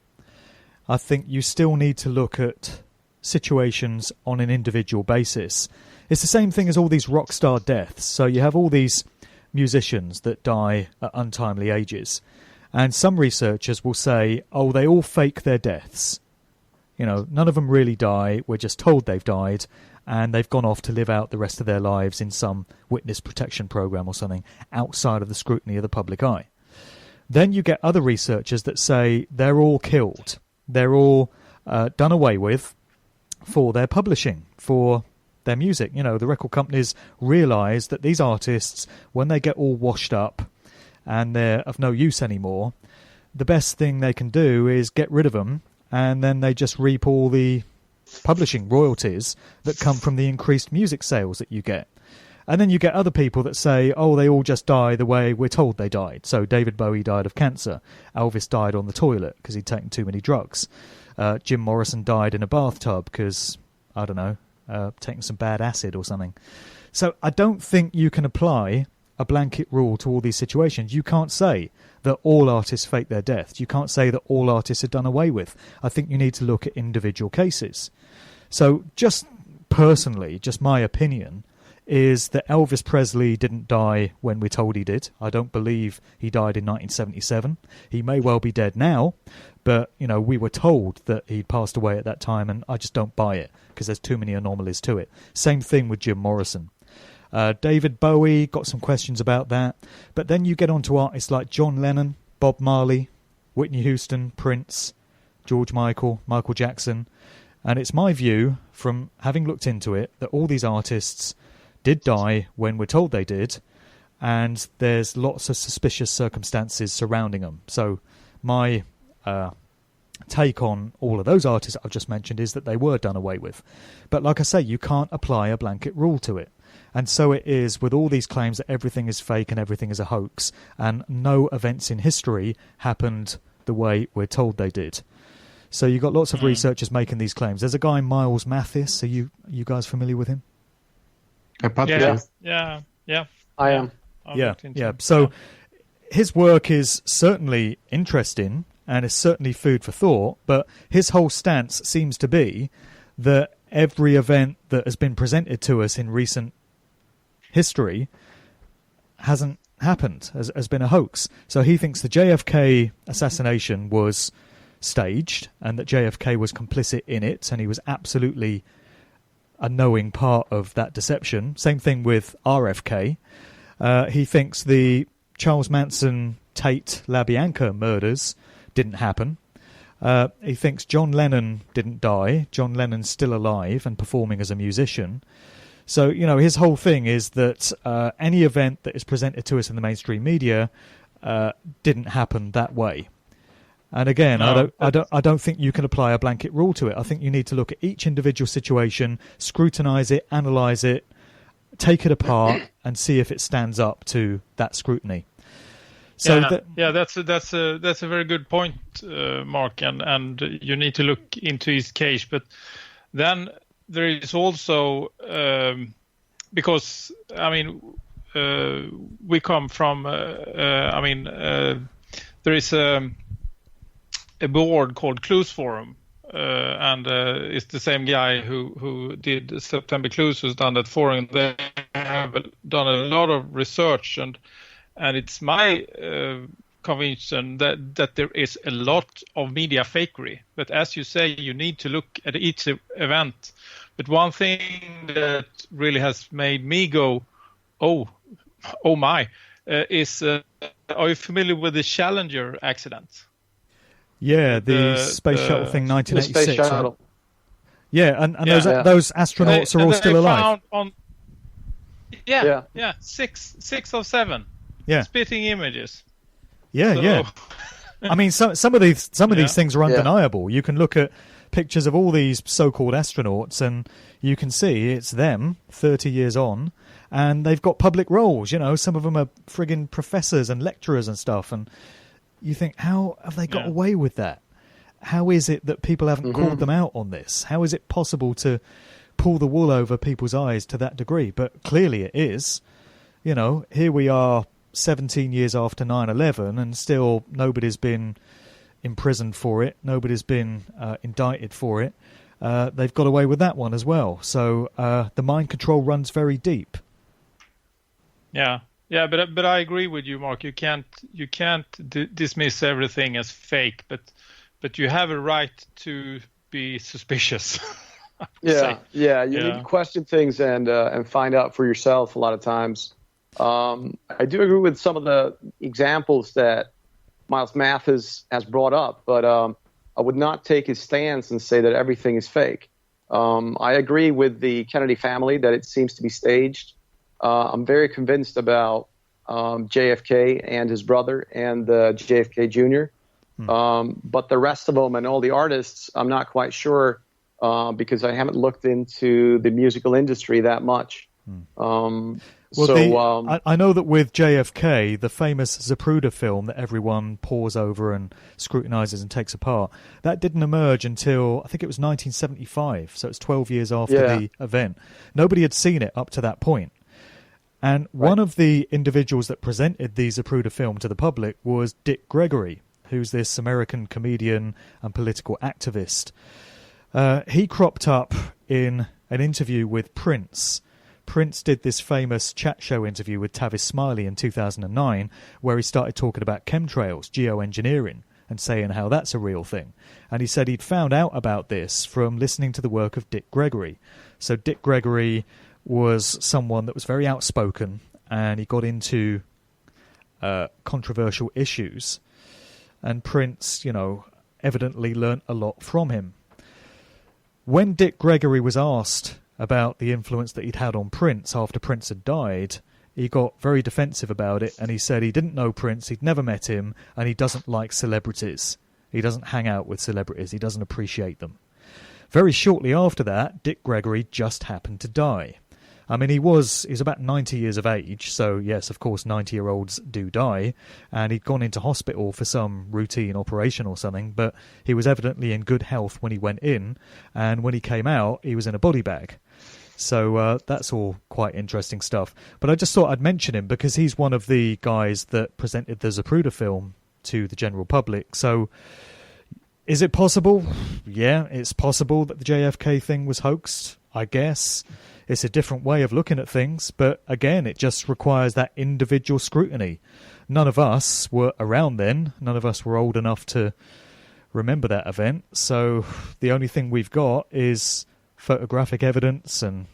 I think you still need to look at situations on an individual basis. It's the same thing as all these rock star deaths. So you have all these musicians that die at untimely ages, and some researchers will say, they all fake their deaths. None of them really die. We're just told they've died, and they've gone off to live out the rest of their lives in some witness protection program or something outside of the scrutiny of the public eye. Then you get other researchers that say they're all killed. They're all done away with for their publishing, for their music. The record companies realise that these artists, when they get all washed up and they're of no use anymore, the best thing they can do is get rid of them, and then they just reap all the publishing royalties that come from the increased music sales that you get. And then you get other people that say, they all just die the way we're told they died. So David Bowie died of cancer. Elvis died on the toilet because he'd taken too many drugs. Jim Morrison died in a bathtub because, I don't know, taking some bad acid or something. So I don't think you can apply a blanket rule to all these situations. You can't say that all artists fake their deaths. You can't say that all artists are done away with. I think you need to look at individual cases. So just personally, just my opinion, is that Elvis Presley didn't die when we're told he did. I don't believe he died in 1977. He may well be dead now, but, we were told that he'd passed away at that time, and I just don't buy it because there's too many anomalies to it. Same thing with Jim Morrison. David Bowie, got some questions about that. But then you get on to artists like John Lennon, Bob Marley, Whitney Houston, Prince, George Michael, Michael Jackson. And it's my view, from having looked into it, that all these artists did die when we're told they did, and there's lots of suspicious circumstances surrounding them. So my take on all of those artists I've just mentioned is that they were done away with. But like I say, you can't apply a blanket rule to it. And so it is with all these claims that everything is fake and everything is a hoax, and no events in history happened the way we're told they did. So you've got lots of researchers making these claims. There's a guy, Miles Mathis. Are you guys familiar with him? Yeah. I am. Yeah. So his work is certainly interesting and is certainly food for thought, but his whole stance seems to be that every event that has been presented to us in recent history hasn't happened, has been a hoax. So he thinks the JFK assassination was staged and that JFK was complicit in it, and he was absolutely a knowing part of that deception. Same thing with RFK. He thinks the Charles Manson, Tate, LaBianca murders didn't happen. He thinks John Lennon didn't die. John Lennon's still alive and performing as a musician. So, his whole thing is that any event that is presented to us in the mainstream media didn't happen that way. And again, I don't think you can apply a blanket rule to it. I think you need to look at each individual situation, scrutinise it, analyse it, take it apart, and see if it stands up to that scrutiny. So that's a very good point, Mark, and you need to look into his case. But then there is also because we come from there is a board called Clues Forum, and it's the same guy who did September Clues, who's done that forum. They have done a lot of research, and it's my conviction that there is a lot of media fakery. But as you say, you need to look at each event. But one thing that really has made me go, oh my, is are you familiar with the Challenger accident? Yeah, the space shuttle thing, 1986. The space shuttle. Right? Yeah, and those astronauts are all still alive. Six of seven. Yeah, spitting images. Yeah. I mean, some of these things are undeniable. You can look at pictures of all these so-called astronauts, and you can see it's them 30 years on, and they've got public roles. Some of them are friggin' professors and lecturers and stuff, and you think, how have they got away with that? How is it that people haven't called them out on this? How is it possible to pull the wool over people's eyes to that degree? But clearly it is. Here we are 17 years after 9/11, and still nobody's been imprisoned for it. Nobody's been indicted for it. They've got away with that one as well. So the mind control runs very deep. Yeah, but I agree with you, Mark. You can't dismiss everything as fake, but you have a right to be suspicious. You need to question things and find out for yourself a lot of times. I do agree with some of the examples that Miles Mathis has brought up, but I would not take his stance and say that everything is fake. I agree with the Kennedy family that it seems to be staged. I'm very convinced about JFK and his brother and JFK Jr. But the rest of them and all the artists, I'm not quite sure because I haven't looked into the musical industry that much. I know that with JFK, the famous Zapruder film that everyone pores over and scrutinizes and takes apart, that didn't emerge until, I think it was 1975, so it's 12 years after the event. Nobody had seen it up to that point. And one of the individuals that presented the Zapruder film to the public was Dick Gregory, who's this American comedian and political activist. He cropped up in an interview with Prince. Prince did this famous chat show interview with Tavis Smiley in 2009, where he started talking about chemtrails, geoengineering, and saying how that's a real thing. And he said he'd found out about this from listening to the work of Dick Gregory. So Dick Gregory was someone that was very outspoken, and he got into controversial issues. And Prince, evidently learnt a lot from him. When Dick Gregory was asked about the influence that he'd had on Prince after Prince had died, he got very defensive about it, and he said he didn't know Prince, he'd never met him, and he doesn't like celebrities. He doesn't hang out with celebrities, he doesn't appreciate them. Very shortly after that, Dick Gregory just happened to die. I mean, he was about 90 years of age, so yes, of course, 90-year-olds do die, and he'd gone into hospital for some routine operation or something, but he was evidently in good health when he went in, and when he came out, he was in a body bag. So that's all quite interesting stuff. But I just thought I'd mention him because he's one of the guys that presented the Zapruder film to the general public. So is it possible? Yeah, it's possible that the JFK thing was hoaxed, I guess. It's a different way of looking at things, but again, it just requires that individual scrutiny. None of us were around then. None of us were old enough to remember that event. So the only thing we've got is photographic evidence and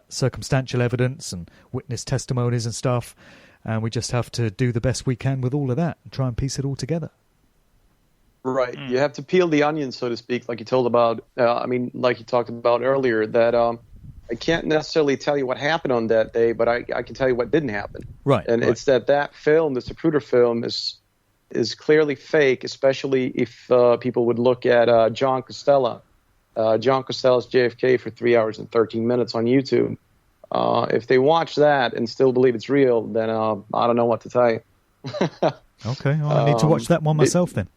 circumstantial evidence and witness testimonies and stuff, and we just have to do the best we can with all of that and try and piece it all together. Right. You have to peel the onion, so to speak, like you told about, like you talked about earlier, that I can't necessarily tell you what happened on that day, but I can tell you what didn't happen. Right. And it's that film, the Zapruder film, is clearly fake, especially if people would look at John Costello. John Costello's JFK for 3 hours and 13 minutes on YouTube. If they watch that and still believe it's real, then I don't know what to tell you. Okay, well, I need to watch that one myself then.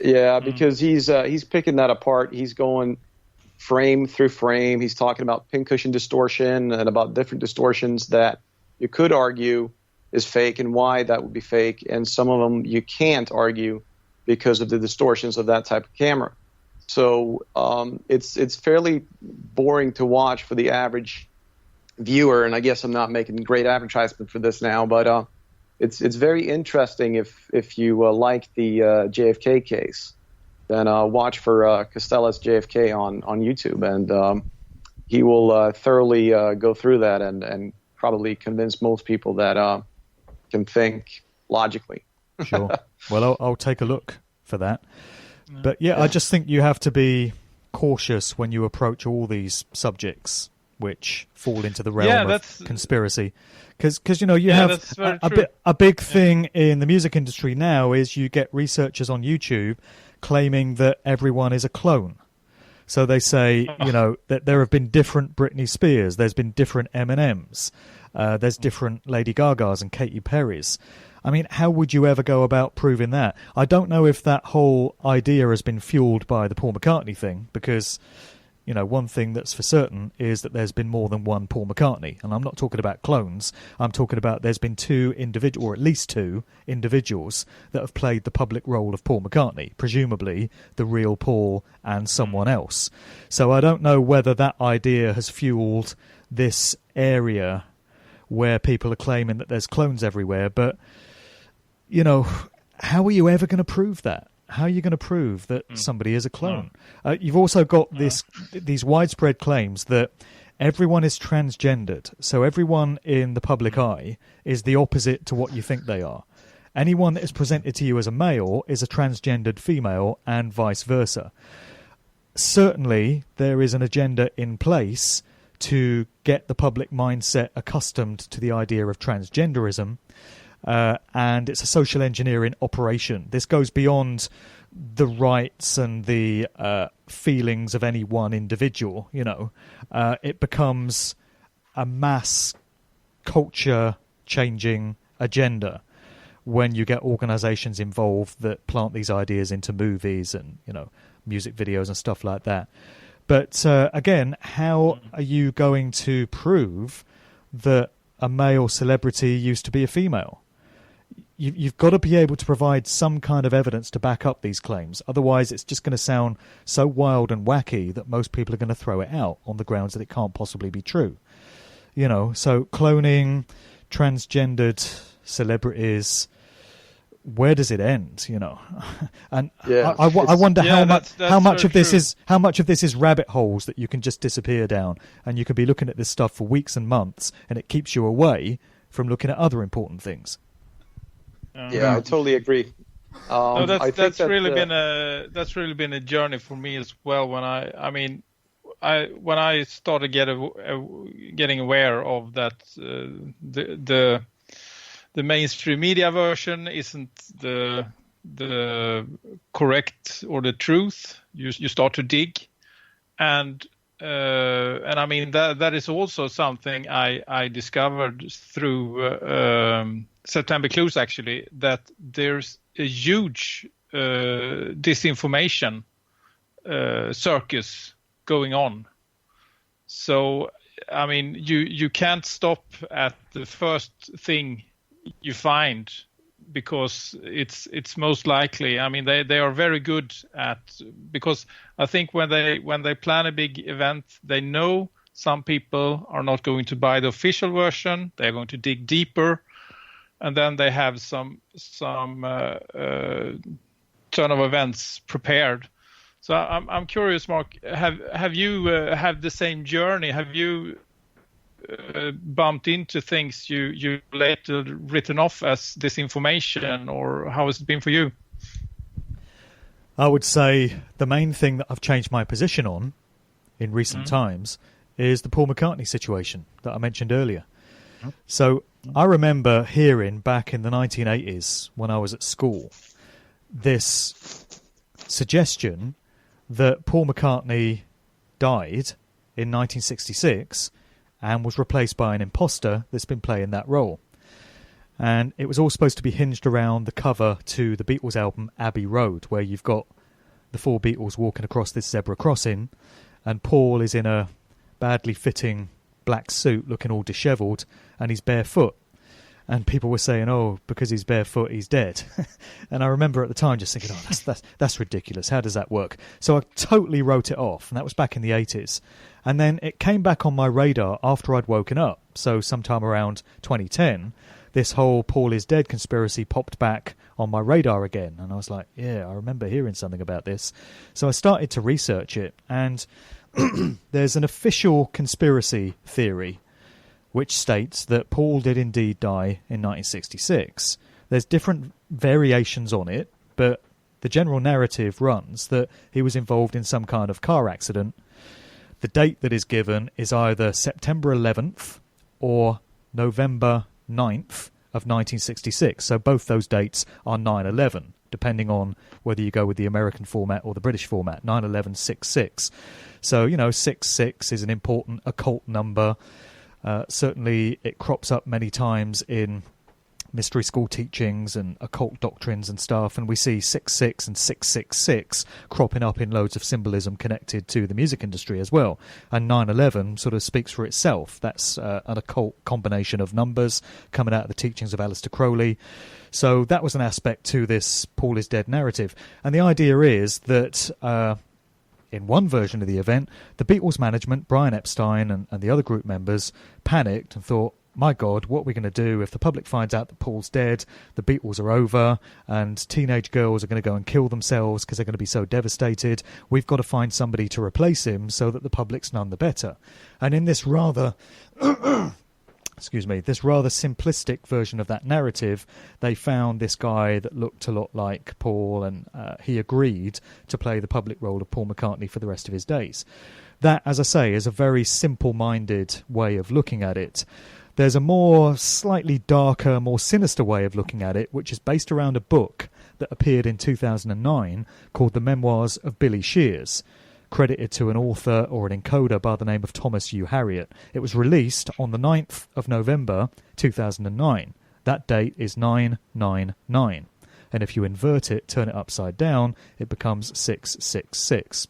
Yeah, because he's picking that apart. He's going frame through frame. He's talking about pincushion distortion and about different distortions that you could argue is fake and why that would be fake. And some of them you can't argue because of the distortions of that type of camera. So it's fairly boring to watch for the average viewer. And I guess I'm not making great advertisement for this now, but it's very interesting if you like the JFK case. Then watch for Costello's JFK on YouTube, and he will thoroughly go through that and probably convince most people that can think logically. Sure. Well, I'll take a look for that. But yeah, I just think you have to be cautious when you approach all these subjects which fall into the realm of conspiracy. Because you have a big thing in the music industry now is you get researchers on YouTube claiming that everyone is a clone. So they say, that there have been different Britney Spears, there's been different M&Ms, there's different Lady Gagas and Katy Perrys. I mean, how would you ever go about proving that? I don't know if that whole idea has been fueled by the Paul McCartney thing, because, one thing that's for certain is that there's been more than one Paul McCartney. And I'm not talking about clones. I'm talking about there's been or at least two individuals that have played the public role of Paul McCartney, presumably the real Paul and someone else. So I don't know whether that idea has fueled this area where people are claiming that there's clones everywhere, but how are you ever going to prove that? How are you going to prove that somebody is a clone? You've also got these widespread claims that everyone is transgendered, so everyone in the public eye is the opposite to what you think they are. Anyone that is presented to you as a male is a transgendered female, and vice versa. Certainly, there is an agenda in place to get the public mindset accustomed to the idea of transgenderism, and it's a social engineering operation. This goes beyond the rights and the feelings of any one individual. It becomes a mass culture-changing agenda when you get organisations involved that plant these ideas into movies and music videos and stuff like that. But again, how are you going to prove that a male celebrity used to be a female? You've got to be able to provide some kind of evidence to back up these claims. Otherwise, it's just going to sound so wild and wacky that most people are going to throw it out on the grounds that it can't possibly be true. So cloning, transgendered celebrities, where does it end? And I wonder how much of this is rabbit holes that you can just disappear down, and you can be looking at this stuff for weeks and months, and it keeps you away from looking at other important things. Yeah, I totally agree. That's really been a journey for me as well. When when I started getting aware of that, the mainstream media version isn't the correct or the truth. You start to dig, and I mean that is also something I discovered through September Clues, actually, that there's a huge disinformation circus going on. So I mean you can't stop at the first thing you find, because it's most likely, I mean they are very good at, because I think when they plan a big event, they know some people are not going to buy the official version. They're going to dig deeper, and then they have some turn of events prepared. So I'm curious, Mark, have you had the same journey? Have you bumped into things you later written off as disinformation, or how has it been for you? I would say the main thing that I've changed my position on in recent times is the Paul McCartney situation that I mentioned earlier. So I remember hearing back in the 1980s when I was at school this suggestion that Paul McCartney died in 1966 and was replaced by an imposter that's been playing that role. And it was all supposed to be hinged around the cover to the Beatles album Abbey Road, where you've got the four Beatles walking across this zebra crossing, and Paul is in a badly fitting black suit looking all dishevelled, and he's barefoot. And people were saying, oh, because he's barefoot, he's dead. And I remember at the time just thinking, oh, that's ridiculous. How does that work? So I totally wrote it off, and that was back in the 80s. And then it came back on my radar after I'd woken up. So sometime around 2010, this whole Paul is dead conspiracy popped back on my radar again. And I was like, yeah, I remember hearing something about this. So I started to research it. And there's an official conspiracy theory which states that Paul did indeed die in 1966. There's different variations on it, but the general narrative runs that he was involved in some kind of car accident. The date that is given is either September 11th or November 9th of 1966. So both those dates are 9/11, depending on whether you go with the American format or the British format, 9/11/66. So, 66 is an important occult number. Certainly it crops up many times in mystery school teachings and occult doctrines and stuff, and we see 66 and 666 cropping up in loads of symbolism connected to the music industry as well. And 9/11 sort of speaks for itself. That's an occult combination of numbers coming out of the teachings of Aleister Crowley. So that was an aspect to this Paul is dead narrative. And the idea is that in one version of the event, the Beatles management, Brian Epstein and the other group members, panicked and thought, my God, what are we going to do if the public finds out that Paul's dead, the Beatles are over, and teenage girls are going to go and kill themselves because they're going to be so devastated. We've got to find somebody to replace him so that the public's none the better. And in this rather... this rather simplistic version of that narrative, they found this guy that looked a lot like Paul, and he agreed to play the public role of Paul McCartney for the rest of his days. That, as I say, is a very simple-minded way of looking at it. There's a more slightly darker, more sinister way of looking at it, which is based around a book that appeared in 2009 called The Memoirs of Billy Shears, credited to an author or an encoder by the name of Thomas U. Harriot. It was released on the 9th of November 2009. That date is 999. And if you invert it, turn it upside down, it becomes 666.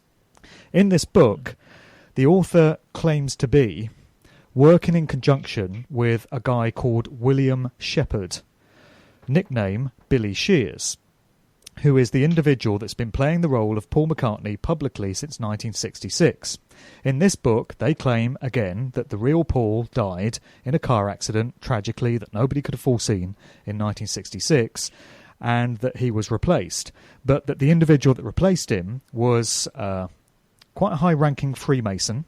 In this book, the author claims to be working in conjunction with a guy called William Shepherd, nickname Billy Shears, who is the individual that's been playing the role of Paul McCartney publicly since 1966. In this book, they claim, again, that the real Paul died in a car accident, tragically, that nobody could have foreseen in 1966, and that he was replaced. But that the individual that replaced him was quite a high-ranking Freemason,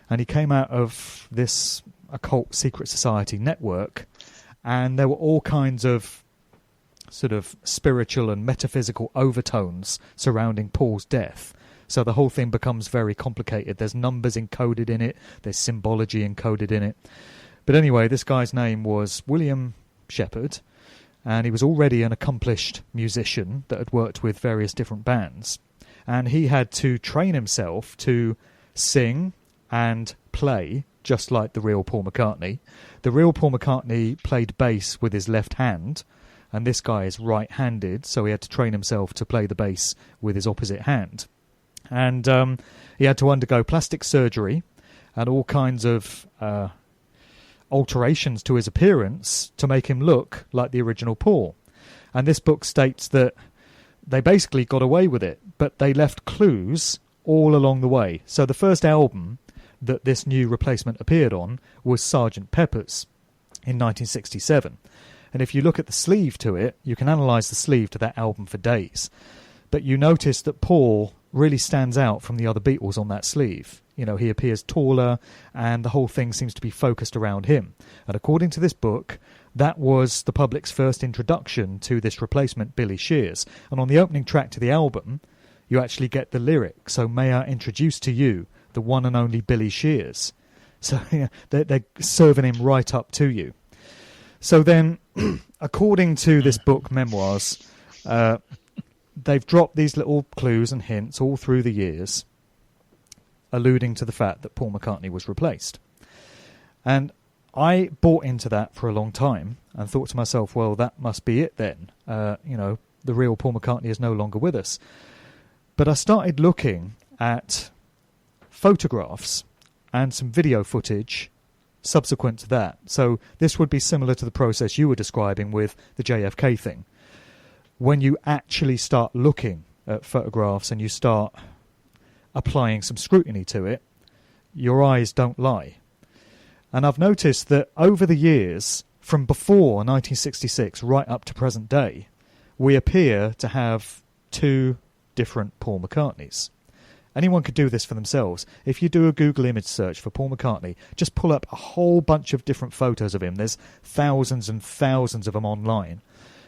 and he came out of this occult secret society network, and there were all kinds of sort of spiritual and metaphysical overtones surrounding Paul's death. So the whole thing becomes very complicated. There's numbers encoded in it. There's symbology encoded in it. But anyway, this guy's name was William Shepherd, and he was already an accomplished musician that had worked with various different bands. And he had to train himself to sing and play just like the real Paul McCartney. The real Paul McCartney played bass with his left hand, and this guy is right-handed, so he had to train himself to play the bass with his opposite hand. And he had to undergo plastic surgery and all kinds of alterations to his appearance to make him look like the original Paul. And this book states that they basically got away with it, but they left clues all along the way. So the first album that this new replacement appeared on was Sgt. Pepper's in 1967. And if you look at the sleeve to it, you can analyse the sleeve to that album for days. But you notice that Paul really stands out from the other Beatles on that sleeve. You know, he appears taller, and the whole thing seems to be focused around him. And according to this book, that was the public's first introduction to this replacement, Billy Shears. And on the opening track to the album, you actually get the lyric, "So may I introduce to you the one and only Billy Shears." So they're serving him right up to you. So then, according to this book, Memoirs, they've dropped these little clues and hints all through the years, alluding to the fact that Paul McCartney was replaced. And I bought into that for a long time and thought to myself, well, that must be it then. The real Paul McCartney is no longer with us. But I started looking at photographs and some video footage subsequent to that. So this would be similar to the process you were describing with the JFK thing. When you actually start looking at photographs and you start applying some scrutiny to it, your eyes don't lie. And I've noticed that over the years, from before 1966 right up to present day, we appear to have two different Paul McCartneys. Anyone could do this for themselves. If you do a Google image search for Paul McCartney, just pull up a whole bunch of different photos of him. There's thousands and thousands of them online.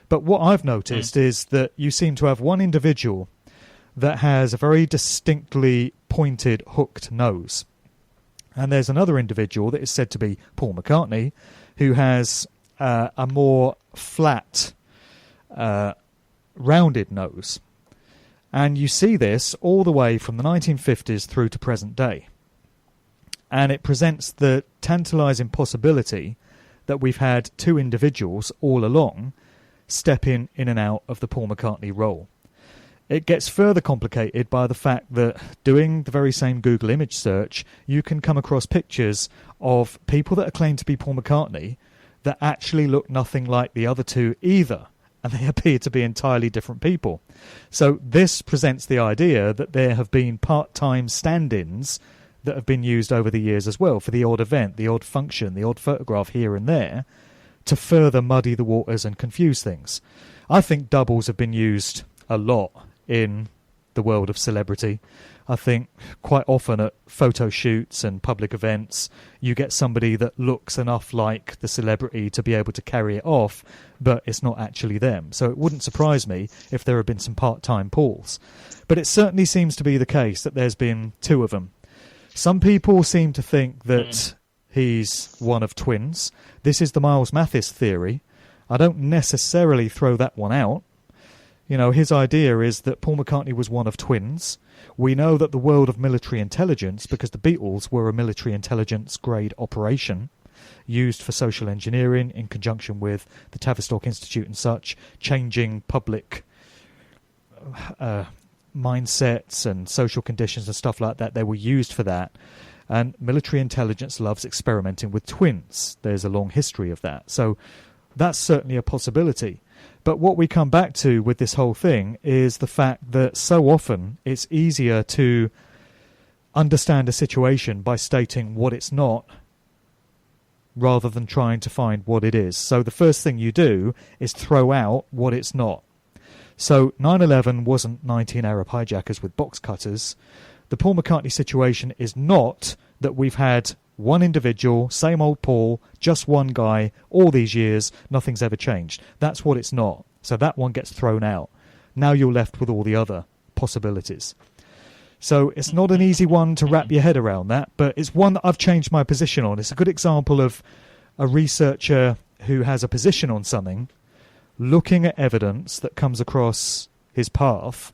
But what I've noticed is that you seem to have one individual that has a very distinctly pointed, hooked nose. And there's another individual that is said to be Paul McCartney who has a more flat, rounded nose. And you see this all the way from the 1950s through to present day. And it presents the tantalising possibility that we've had two individuals all along step in and out of the Paul McCartney role. It gets further complicated by the fact that doing the very same Google image search, you can come across pictures of people that are claimed to be Paul McCartney that actually look nothing like the other two either, and they appear to be entirely different people. So this presents the idea that there have been part-time stand-ins that have been used over the years as well for the odd event, the odd function, the odd photograph here and there, to further muddy the waters and confuse things. I think doubles have been used a lot in the world of celebrity. I think quite often at photo shoots and public events, you get somebody that looks enough like the celebrity to be able to carry it off, but it's not actually them. So it wouldn't surprise me if there had been some part-time Pauls. But it certainly seems to be the case that there's been two of them. Some people seem to think that he's one of twins. This is the Miles Mathis theory. I don't necessarily throw that one out. You know, his idea is that Paul McCartney was one of twins. We know that the world of military intelligence, because the Beatles were a military intelligence grade operation, used for social engineering in conjunction with the Tavistock Institute and such, changing public mindsets and social conditions and stuff like that. They were used for that. And military intelligence loves experimenting with twins. There's a long history of that. So that's certainly a possibility. But what we come back to with this whole thing is the fact that so often it's easier to understand a situation by stating what it's not rather than trying to find what it is. So the first thing you do is throw out what it's not. So 9/11 wasn't 19 Arab hijackers with box cutters. The Paul McCartney situation is not that we've had one individual, same old Paul, just one guy, all these years, nothing's ever changed. That's what it's not. So that one gets thrown out. Now you're left with all the other possibilities. So it's not an easy one to wrap your head around that, but it's one that I've changed my position on. It's a good example of a researcher who has a position on something, looking at evidence that comes across his path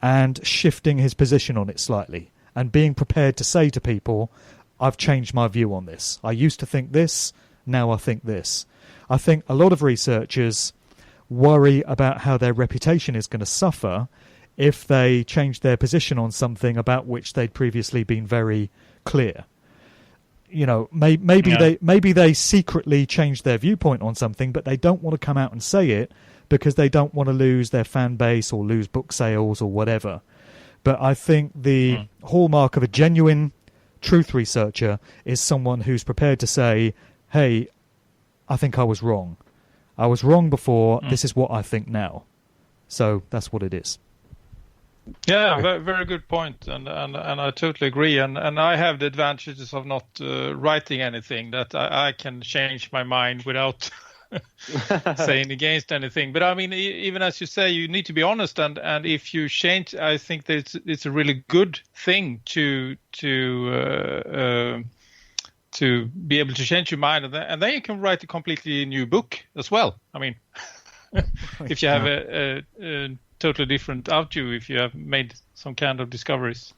and shifting his position on it slightly and being prepared to say to people, I've changed my view on this. I used to think this, now I think this. I think a lot of researchers worry about how their reputation is going to suffer if they change their position on something about which they'd previously been very clear. You know, maybe they secretly change their viewpoint on something, but they don't want to come out and say it because they don't want to lose their fan base or lose book sales or whatever. But I think the hallmark of a genuine truth researcher is someone who's prepared to say, hey, I think I was wrong. I was wrong before. This is what I think now. So that's what it is. Yeah, very good point, and I totally agree. And I have the advantages of not writing anything, that I can change my mind without saying against anything. But I mean, even as you say, you need to be honest, and if you change, I think that it's a really good thing to be able to change your mind, and then you can write a completely new book as well. I mean, if you have a totally different outview, if you have made some kind of discoveries.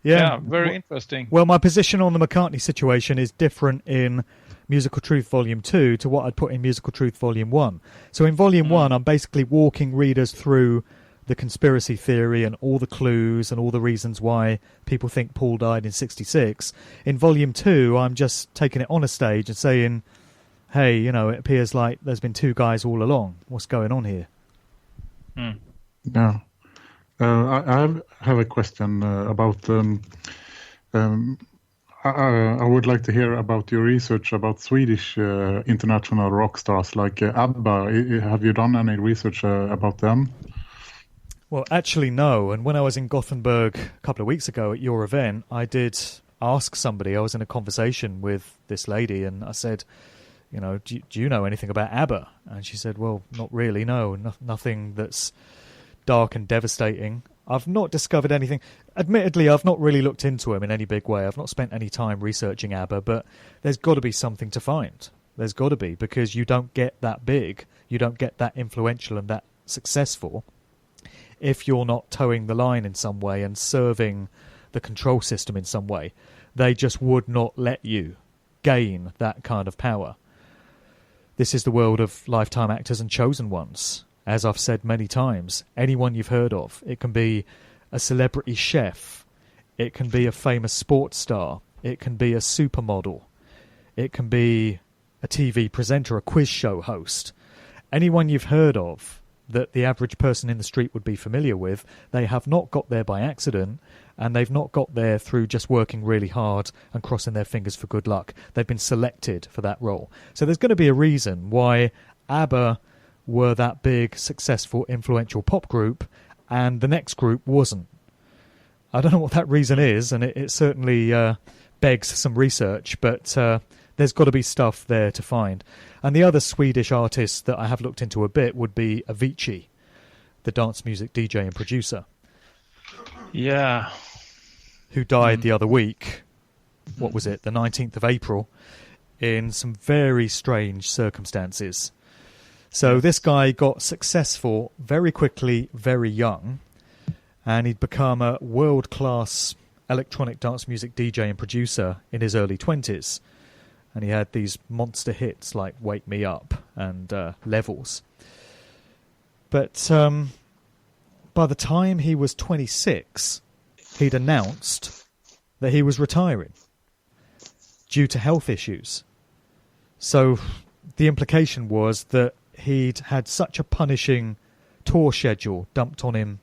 Yeah, very interesting. Well, my position on the McCartney situation is different in Musical Truth Volume 2 to what I'd put in Musical Truth Volume 1. So in Volume 1, I'm basically walking readers through the conspiracy theory and all the clues and all the reasons why people think Paul died in 1966. In Volume 2, I'm just taking it on a stage and saying, hey, you know, it appears like there's been two guys all along. What's going on here? Yeah. I have a question about... I would like to hear about your research about Swedish international rock stars like ABBA. Have you done any research about them? Well, actually, no. And when I was in Gothenburg a couple of weeks ago at your event, I did ask somebody. I was in a conversation with this lady, and I said, you know, do you know anything about ABBA? And she said, well, not really, no. Nothing that's dark and devastating. I've not discovered anything. Admittedly, I've not really looked into them in any big way. I've not spent any time researching ABBA, but there's got to be something to find. There's got to be, because you don't get that big, you don't get that influential and that successful if you're not towing the line in some way and serving the control system in some way. They just would not let you gain that kind of power. This is the world of lifetime actors and chosen ones. As I've said many times, anyone you've heard of. It can be a celebrity chef. It can be a famous sports star. It can be a supermodel. It can be a TV presenter, a quiz show host. Anyone you've heard of that the average person in the street would be familiar with, they have not got there by accident, and they've not got there through just working really hard and crossing their fingers for good luck. They've been selected for that role. So there's going to be a reason why ABBA were that big, successful, influential pop group, and the next group wasn't. I don't know what that reason is, and it certainly begs some research, but there's got to be stuff there to find. And the other Swedish artist that I have looked into a bit would be Avicii, the dance music DJ and producer. Yeah. Who died the other week, what was it, the 19th of April, in some very strange circumstances. So this guy got successful very quickly, very young, and he'd become a world-class electronic dance music DJ and producer in his early 20s. And he had these monster hits like Wake Me Up and Levels. But by the time he was 26, he'd announced that he was retiring due to health issues. So the implication was that he'd had such a punishing tour schedule dumped on him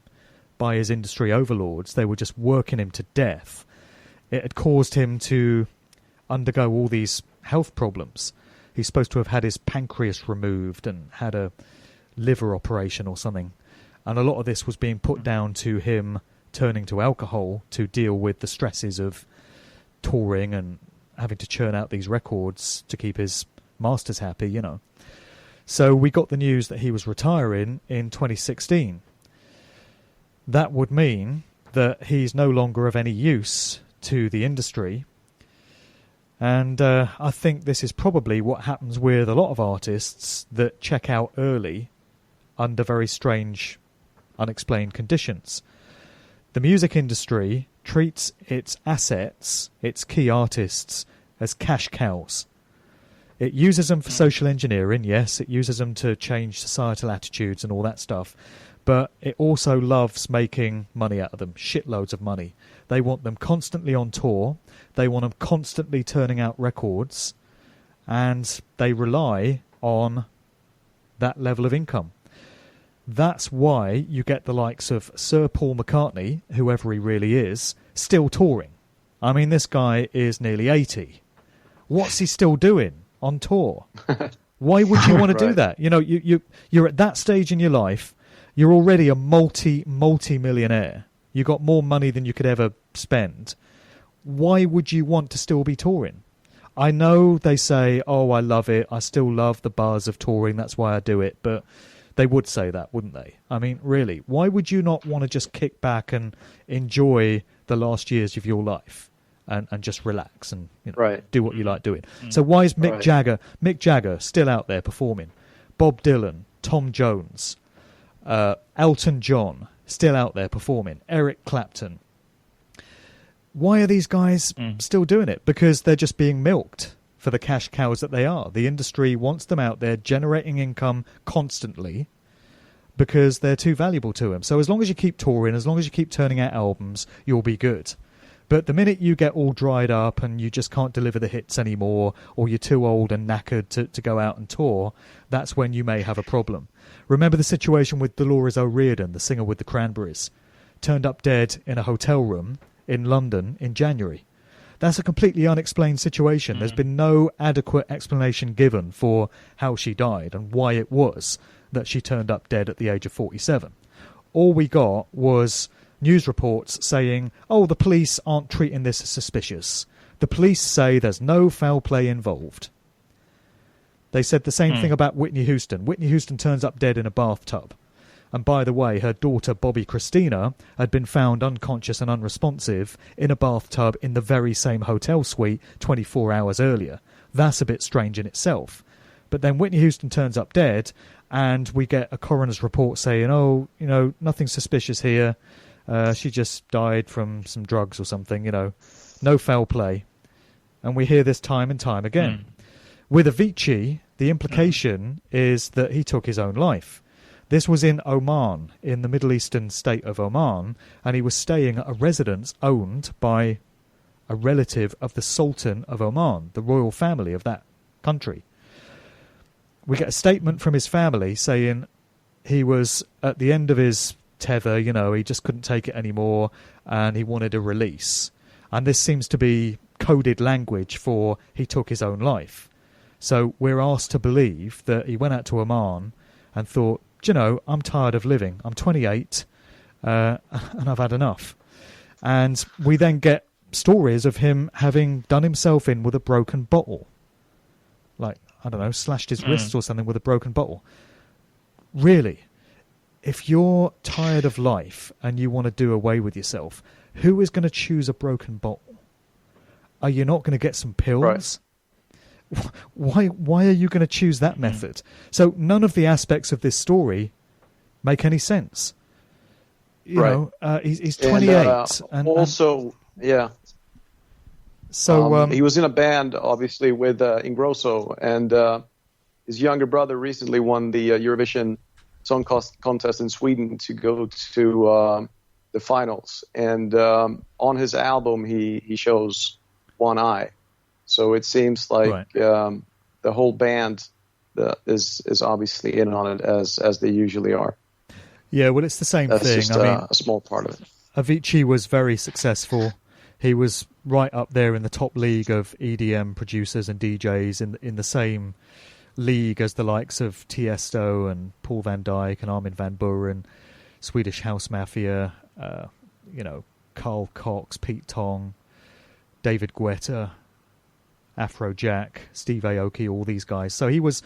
by his industry overlords. They were just working him to death. It had caused him to undergo all these health problems. He's supposed to have had his pancreas removed and had a liver operation or something. And a lot of this was being put down to him turning to alcohol to deal with the stresses of touring and having to churn out these records to keep his masters happy, you know. So we got the news that he was retiring in 2016. That would mean that he's no longer of any use to the industry. And I think this is probably what happens with a lot of artists that check out early under very strange, unexplained conditions. The music industry treats its assets, its key artists, as cash cows. It uses them for social engineering, yes, it uses them to change societal attitudes and all that stuff, but it also loves making money out of them, shitloads of money. They want them constantly on tour, they want them constantly turning out records, and they rely on that level of income. That's why you get the likes of Sir Paul McCartney, whoever he really is, still touring. I mean, this guy is nearly 80. What's he still doing on tour? Why would you want to do that? You know, you're at that stage in your life. You're already a multi-millionaire. You got more money than you could ever spend. Why would you want to still be touring? I know they say, oh, I love it. I still love the buzz of touring. That's why I do it. But they would say that, wouldn't they? I mean, really, why would you not want to just kick back and enjoy the last years of your life and just relax and do what you like doing? So why is Mick Jagger still out there performing? Bob Dylan, Tom Jones, Elton John still out there performing, Eric Clapton. Why are these guys still doing it? Because they're just being milked for the cash cows that they are. The industry wants them out there generating income constantly because they're too valuable to them. So as long as you keep touring, as long as you keep turning out albums, you'll be good. But the minute you get all dried up and you just can't deliver the hits anymore, or you're too old and knackered to go out and tour, that's when you may have a problem. Remember the situation with Dolores O'Riordan, the singer with the Cranberries, turned up dead in a hotel room in London in January. That's a completely unexplained situation. There's been no adequate explanation given for how she died and why it was that she turned up dead at the age of 47. All we got was news reports saying, oh, the police aren't treating this as suspicious. The police say there's no foul play involved. They said the same thing about Whitney Houston. Whitney Houston turns up dead in a bathtub. And by the way, her daughter, Bobby Christina, had been found unconscious and unresponsive in a bathtub in the very same hotel suite 24 hours earlier. That's a bit strange in itself. But then Whitney Houston turns up dead, and we get a coroner's report saying, oh, you know, nothing suspicious here. She just died from some drugs or something, you know. No foul play. And we hear this time and time again. With Avicii, the implication is that he took his own life. This was in Oman, in the Middle Eastern state of Oman, and he was staying at a residence owned by a relative of the Sultan of Oman, the royal family of that country. We get a statement from his family saying he was at the end of his tether, you know, he just couldn't take it anymore, and he wanted a release. And this seems to be coded language for he took his own life. So we're asked to believe that he went out to Oman and thought, you know, I'm tired of living. I'm 28 and I've had enough. And we then get stories of him having done himself in with a broken bottle. Like, I don't know, slashed his wrists or something with a broken bottle. Really, if you're tired of life and you want to do away with yourself, who is going to choose a broken bottle? Are you not going to get some pills? Right. Why are you going to choose that method? So none of the aspects of this story make any sense. You know, he's 28. And also, yeah. So he was in a band, obviously, with Ingrosso, and his younger brother recently won the Eurovision Song Contest in Sweden to go to the finals. And on his album, he shows one eye. So it seems like the whole band is obviously in on it as they usually are. Yeah, well, it's the same thing. That's just I mean, a small part of it. Avicii was very successful. He was right up there in the top league of EDM producers and DJs in the same league as the likes of Tiesto and Paul van Dyk and Armin van Buuren, Swedish House Mafia, Carl Cox, Pete Tong, David Guetta, Afrojack, Steve Aoki, all these guys. So he was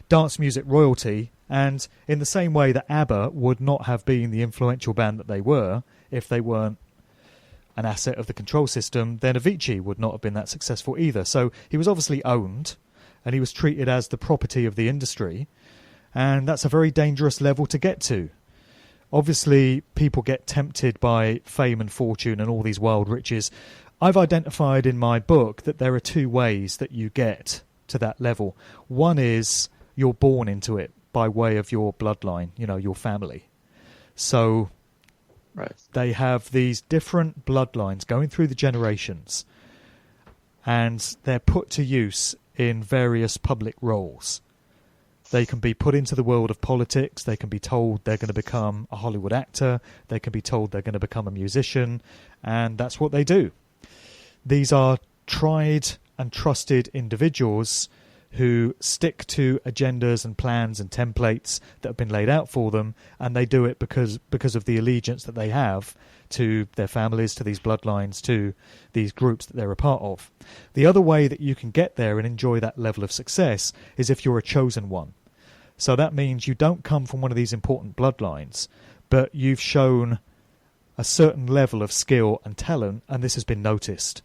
dance music royalty, and in the same way that ABBA would not have been the influential band that they were if they weren't an asset of the control system, then Avicii would not have been that successful either. So he was obviously owned, and he was treated as the property of the industry, and that's a very dangerous level to get to. Obviously, people get tempted by fame and fortune and all these wild riches. I've identified in my book that there are two ways that you get to that level. One is you're born into it by way of your bloodline, your family. So they have these different bloodlines going through the generations, and they're put to use in various public roles. They can be put into the world of politics. They can be told they're going to become a Hollywood actor. They can be told they're going to become a musician. And that's what they do. These are tried and trusted individuals who stick to agendas and plans and templates that have been laid out for them. And they do it because of the allegiance that they have to their families, to these bloodlines, to these groups that they're a part of. The other way that you can get there and enjoy that level of success is if you're a chosen one. So that means you don't come from one of these important bloodlines, but you've shown a certain level of skill and talent, and this has been noticed.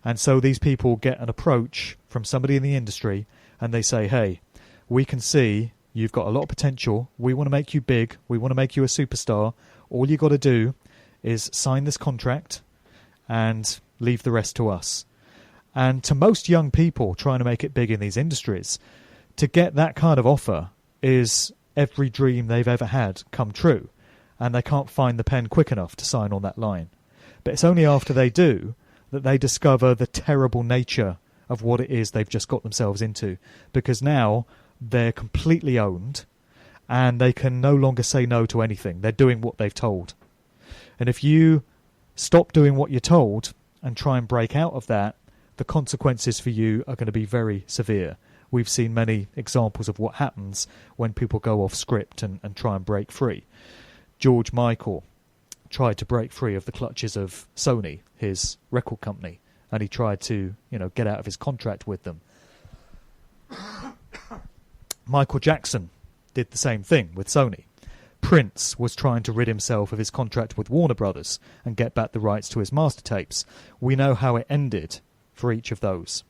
And so these people get an approach from somebody in the industry, and they say, hey, we can see you've got a lot of potential. We want to make you big. We want to make you a superstar. All you got to do is sign this contract and leave the rest to us. And to most young people trying to make it big in these industries, to get that kind of offer is every dream they've ever had come true, and they can't find the pen quick enough to sign on that line. But it's only after they do that they discover the terrible nature of what it is they've just got themselves into, because now they're completely owned and they can no longer say no to anything. They're doing what they've told. And if you stop doing what you're told and try and break out of that, the consequences for you are going to be very severe. We've seen many examples of what happens when people go off script and try and break free. George Michael tried to break free of the clutches of Sony, his record company, and he tried to, get out of his contract with them. Michael Jackson did the same thing with Sony. Prince was trying to rid himself of his contract with Warner Brothers and get back the rights to his master tapes. We know how it ended for each of those.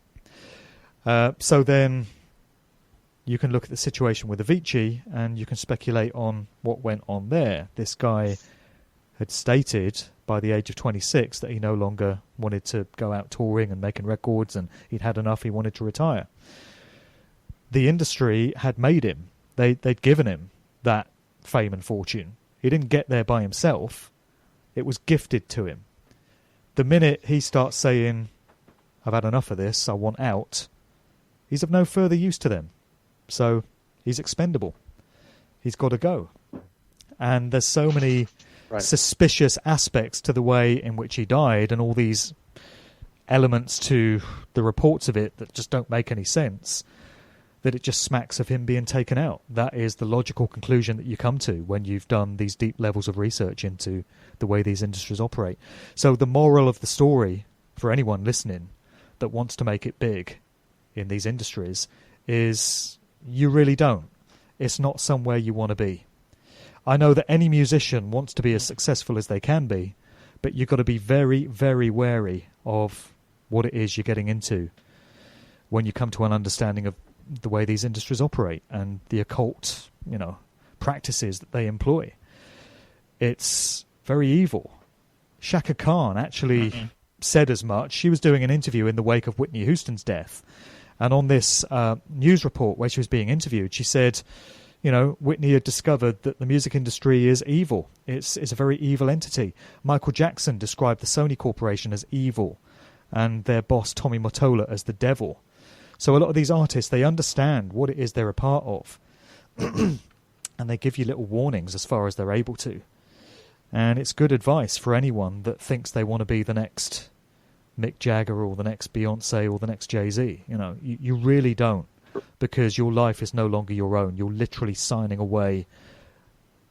So then you can look at the situation with Avicii and you can speculate on what went on there. This guy had stated by the age of 26 that he no longer wanted to go out touring and making records, and he'd had enough, he wanted to retire. The industry had made him. They'd given him that fame and fortune. He didn't get there by himself. It was gifted to him. The minute he starts saying, I've had enough of this, I want out, he's of no further use to them. So he's expendable. He's got to go. And there's so many suspicious aspects to the way in which he died, and all these elements to the reports of it that just don't make any sense, that it just smacks of him being taken out. That is the logical conclusion that you come to when you've done these deep levels of research into the way these industries operate. So the moral of the story for anyone listening that wants to make it big in these industries is you really don't. It's not somewhere you want to be. I know that any musician wants to be as successful as they can be, but you've got to be very, very wary of what it is you're getting into when you come to an understanding of the way these industries operate and the occult, practices that they employ. It's very evil. Shaka Khan actually said as much. She was doing an interview in the wake of Whitney Houston's death, and on this news report where she was being interviewed, she said, Whitney had discovered that the music industry is evil. It's a very evil entity. Michael Jackson described the Sony Corporation as evil and their boss, Tommy Mottola, as the devil. So a lot of these artists, they understand what it is they're a part of. And they give you little warnings as far as they're able to. And it's good advice for anyone that thinks they want to be the next Mick Jagger or the next Beyonce or the next Jay-Z. You really don't. Because your life is no longer your own. You're literally signing away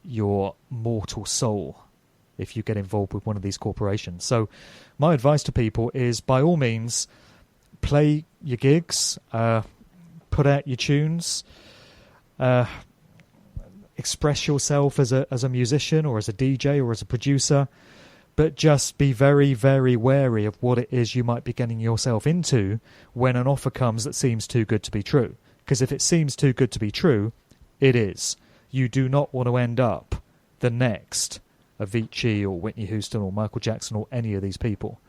your mortal soul if you get involved with one of these corporations. So my advice to people is, by all means, play your gigs, put out your tunes, express yourself as a musician or as a DJ or as a producer, But just be very, very wary of what it is you might be getting yourself into when an offer comes that seems too good to be true. Because if it seems too good to be true, it is. You do not want to end up the next Avicii or Whitney Houston or Michael Jackson or any of these people.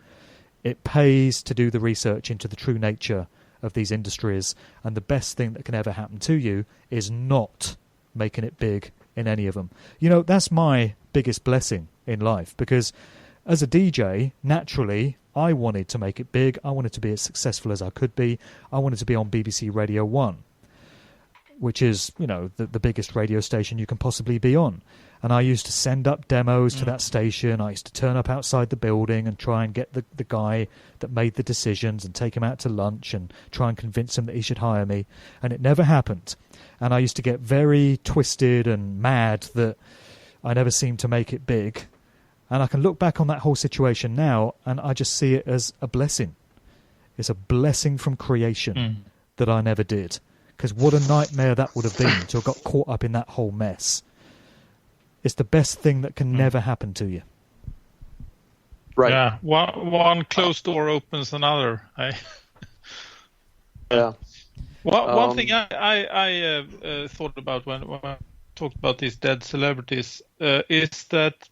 It pays to do the research into the true nature of these industries, and the best thing that can ever happen to you is not making it big in any of them. You know, that's my biggest blessing in life, because as a DJ, naturally, I wanted to make it big. I wanted to be as successful as I could be. I wanted to be on BBC Radio 1, which is, you know, the biggest radio station you can possibly be on. And I used to send up demos to that station. I used to turn up outside the building and try and get the guy that made the decisions and take him out to lunch and try and convince him that he should hire me. And it never happened. And I used to get very twisted and mad that I never seemed to make it big. And I can look back on that whole situation now and I just see it as a blessing. It's a blessing from creation that I never did. Because what a nightmare that would have been to have got caught up in that whole mess. It's the best thing that can never happen to you. Right. Yeah. One closed door opens another. Yeah. One thing I thought about when I talked about these dead celebrities is that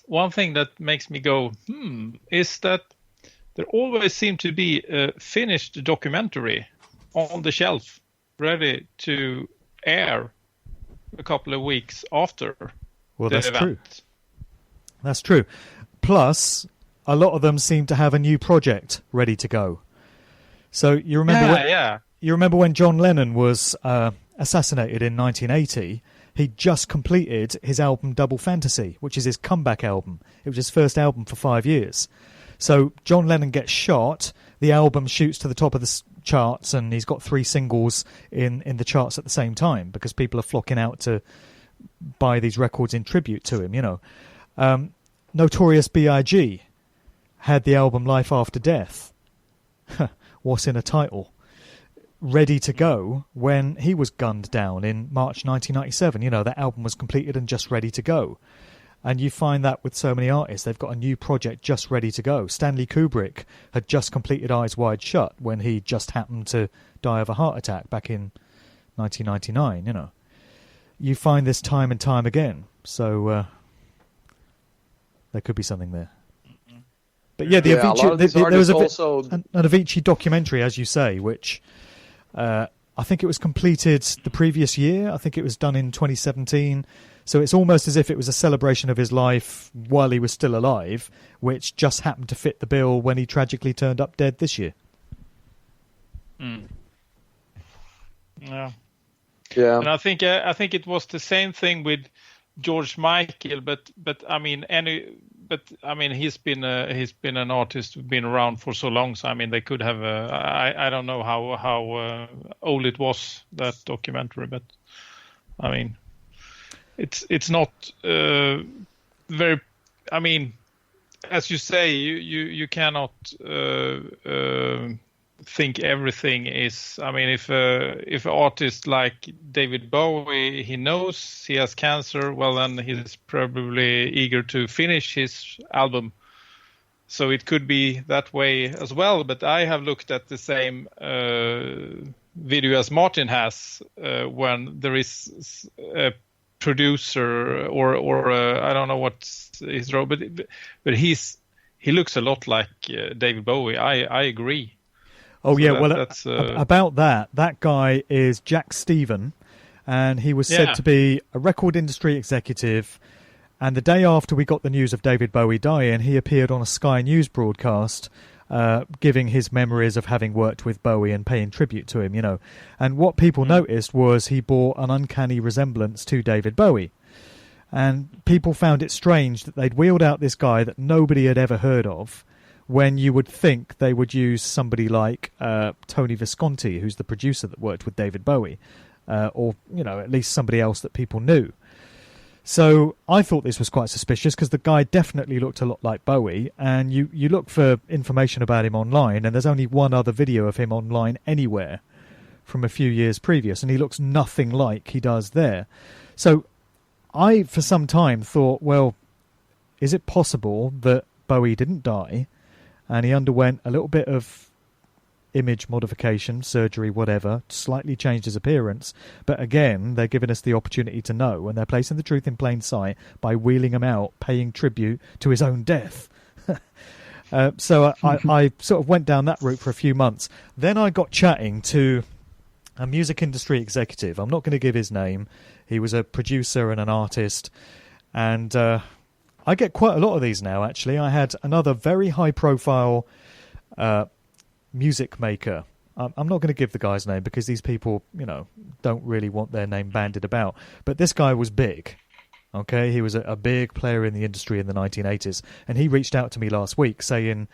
one thing that makes me go, is that there always seem to be a finished documentary on the shelf, ready to air a couple of weeks after the event. True. That's true. Plus, a lot of them seem to have a new project ready to go. So you remember you remember when John Lennon was assassinated in 1980, he just completed his album Double Fantasy, which is his comeback album. It was his first album for 5 years. So John Lennon gets shot, the album shoots to the top of the charts, and he's got 3 singles in the charts at the same time because people are flocking out to buy these records in tribute to him, you know. Notorious B.I.G. had the album Life After Death. What's in a title? Ready to go when he was gunned down in March 1997. You know, that album was completed and just ready to go. And you find that with so many artists, they've got a new project just ready to go. Stanley Kubrick had just completed Eyes Wide Shut when he just happened to die of a heart attack back in 1999, you know. You find this time and time again. So there could be something there. But yeah, there was an Avicii documentary, as you say, which I think it was completed the previous year. I think it was done in 2017. So it's almost as if it was a celebration of his life while he was still alive, which just happened to fit the bill when he tragically turned up dead this year. Yeah. And I think it was the same thing with George Michael, but I mean he's been an artist who's been around for so long. So I mean they could have I don't know how old it was, that documentary, but I mean. It's not very. I mean, as you say, you cannot think everything is. I mean, if an artist like David Bowie, he knows he has cancer, well, then he's probably eager to finish his album. So it could be that way as well. But I have looked at the same video as Martin has when there is a producer or I don't know what his role, but he looks a lot like David Bowie. I agree. Oh, so yeah, about that guy is Jack Stephen, and he was said to be a record industry executive. And the day after we got the news of David Bowie dying, he appeared on a Sky News broadcast giving his memories of having worked with Bowie and paying tribute to him, you know. And what people noticed was he bore an uncanny resemblance to David Bowie. And people found it strange that they'd wheeled out this guy that nobody had ever heard of, when you would think they would use somebody like Tony Visconti, who's the producer that worked with David Bowie, or, you know, at least somebody else that people knew. So I thought this was quite suspicious because the guy definitely looked a lot like Bowie, and you look for information about him online, and there's only one other video of him online anywhere from a few years previous, and he looks nothing like he does there. So I, for some time, thought, well, is it possible that Bowie didn't die and he underwent a little bit of image modification, surgery, whatever, slightly changed his appearance, but again, they're giving us the opportunity to know, and they're placing the truth in plain sight by wheeling him out, paying tribute to his own death. So I sort of went down that route for a few months. Then I got chatting to a music industry executive. I'm not going to give his name. He was a producer and an artist, and I get quite a lot of these now, actually. I had another very high-profile music maker. I'm not going to give the guy's name because these people, don't really want their name bandied about. But this guy was big. Okay, he was a big player in the industry in the 1980s, and he reached out to me last week saying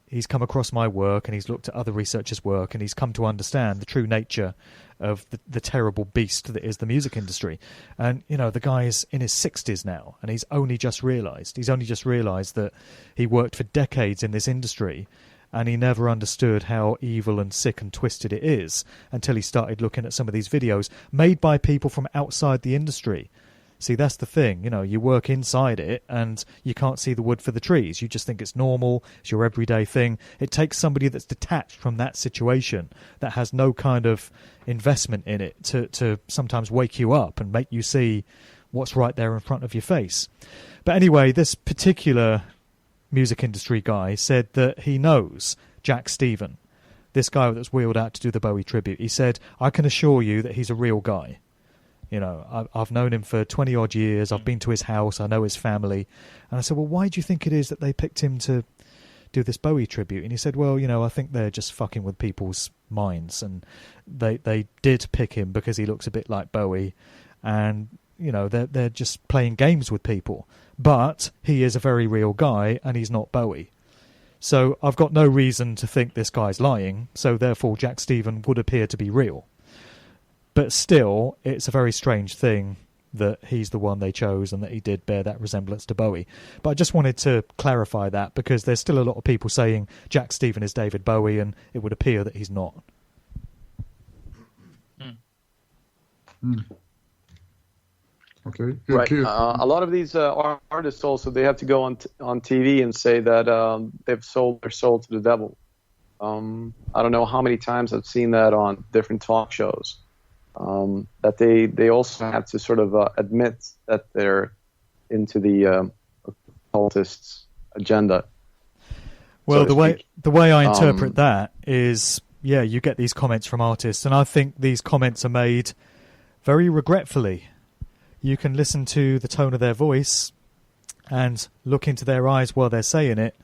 he's come across my work and he's looked at other researchers' work and he's come to understand the true nature of the terrible beast that is the music industry. And, the guy is in his 60s now, and he's only just realised that he worked for decades in this industry, and he never understood how evil and sick and twisted it is until he started looking at some of these videos made by people from outside the industry. See, that's the thing, you work inside it and you can't see the wood for the trees. You just think it's normal, it's your everyday thing. It takes somebody that's detached from that situation, that has no kind of investment in it, to sometimes wake you up and make you see what's right there in front of your face. But anyway, this particular music industry guy said that he knows Jack Stephen, this guy that's wheeled out to do the Bowie tribute. He said, I can assure you that he's a real guy. I've known him for 20-odd years. I've been to his house. I know his family. And I said, well, why do you think it is that they picked him to do this Bowie tribute? And he said, well, I think they're just fucking with people's minds. And they did pick him because he looks a bit like Bowie. And, they're just playing games with people. But he is a very real guy, and he's not Bowie. So I've got no reason to think this guy's lying. So therefore, Jack Stephen would appear to be real. But still, it's a very strange thing that he's the one they chose and that he did bear that resemblance to Bowie. But I just wanted to clarify that because there's still a lot of people saying Jack Stephen is David Bowie, and it would appear that he's not. Okay. Right. A lot of these artists also, they have to go on TV and say that they've sold their soul to the devil. I don't know how many times I've seen that on different talk shows. That they also have to sort of admit that they're into the occultists' agenda. Well, so the way I interpret that is, you get these comments from artists, and I think these comments are made very regretfully. You can listen to the tone of their voice and look into their eyes while they're saying it,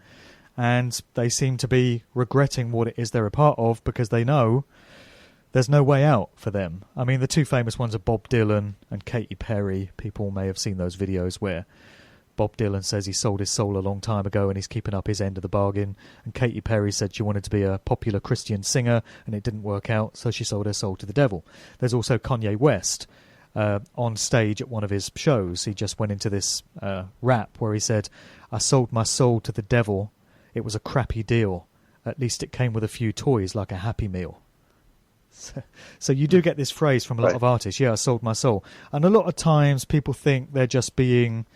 and they seem to be regretting what it is they're a part of because they know there's no way out for them. I mean, the two famous ones are Bob Dylan and Katy Perry. People may have seen those videos where Bob Dylan says he sold his soul a long time ago and he's keeping up his end of the bargain. And Katy Perry said she wanted to be a popular Christian singer and it didn't work out, so she sold her soul to the devil. There's also Kanye West. On stage at one of his shows, he just went into this rap where he said, I sold my soul to the devil. It was a crappy deal. At least it came with a few toys like a Happy Meal. So you do get this phrase from a lot of artists, I sold my soul. And a lot of times people think they're just being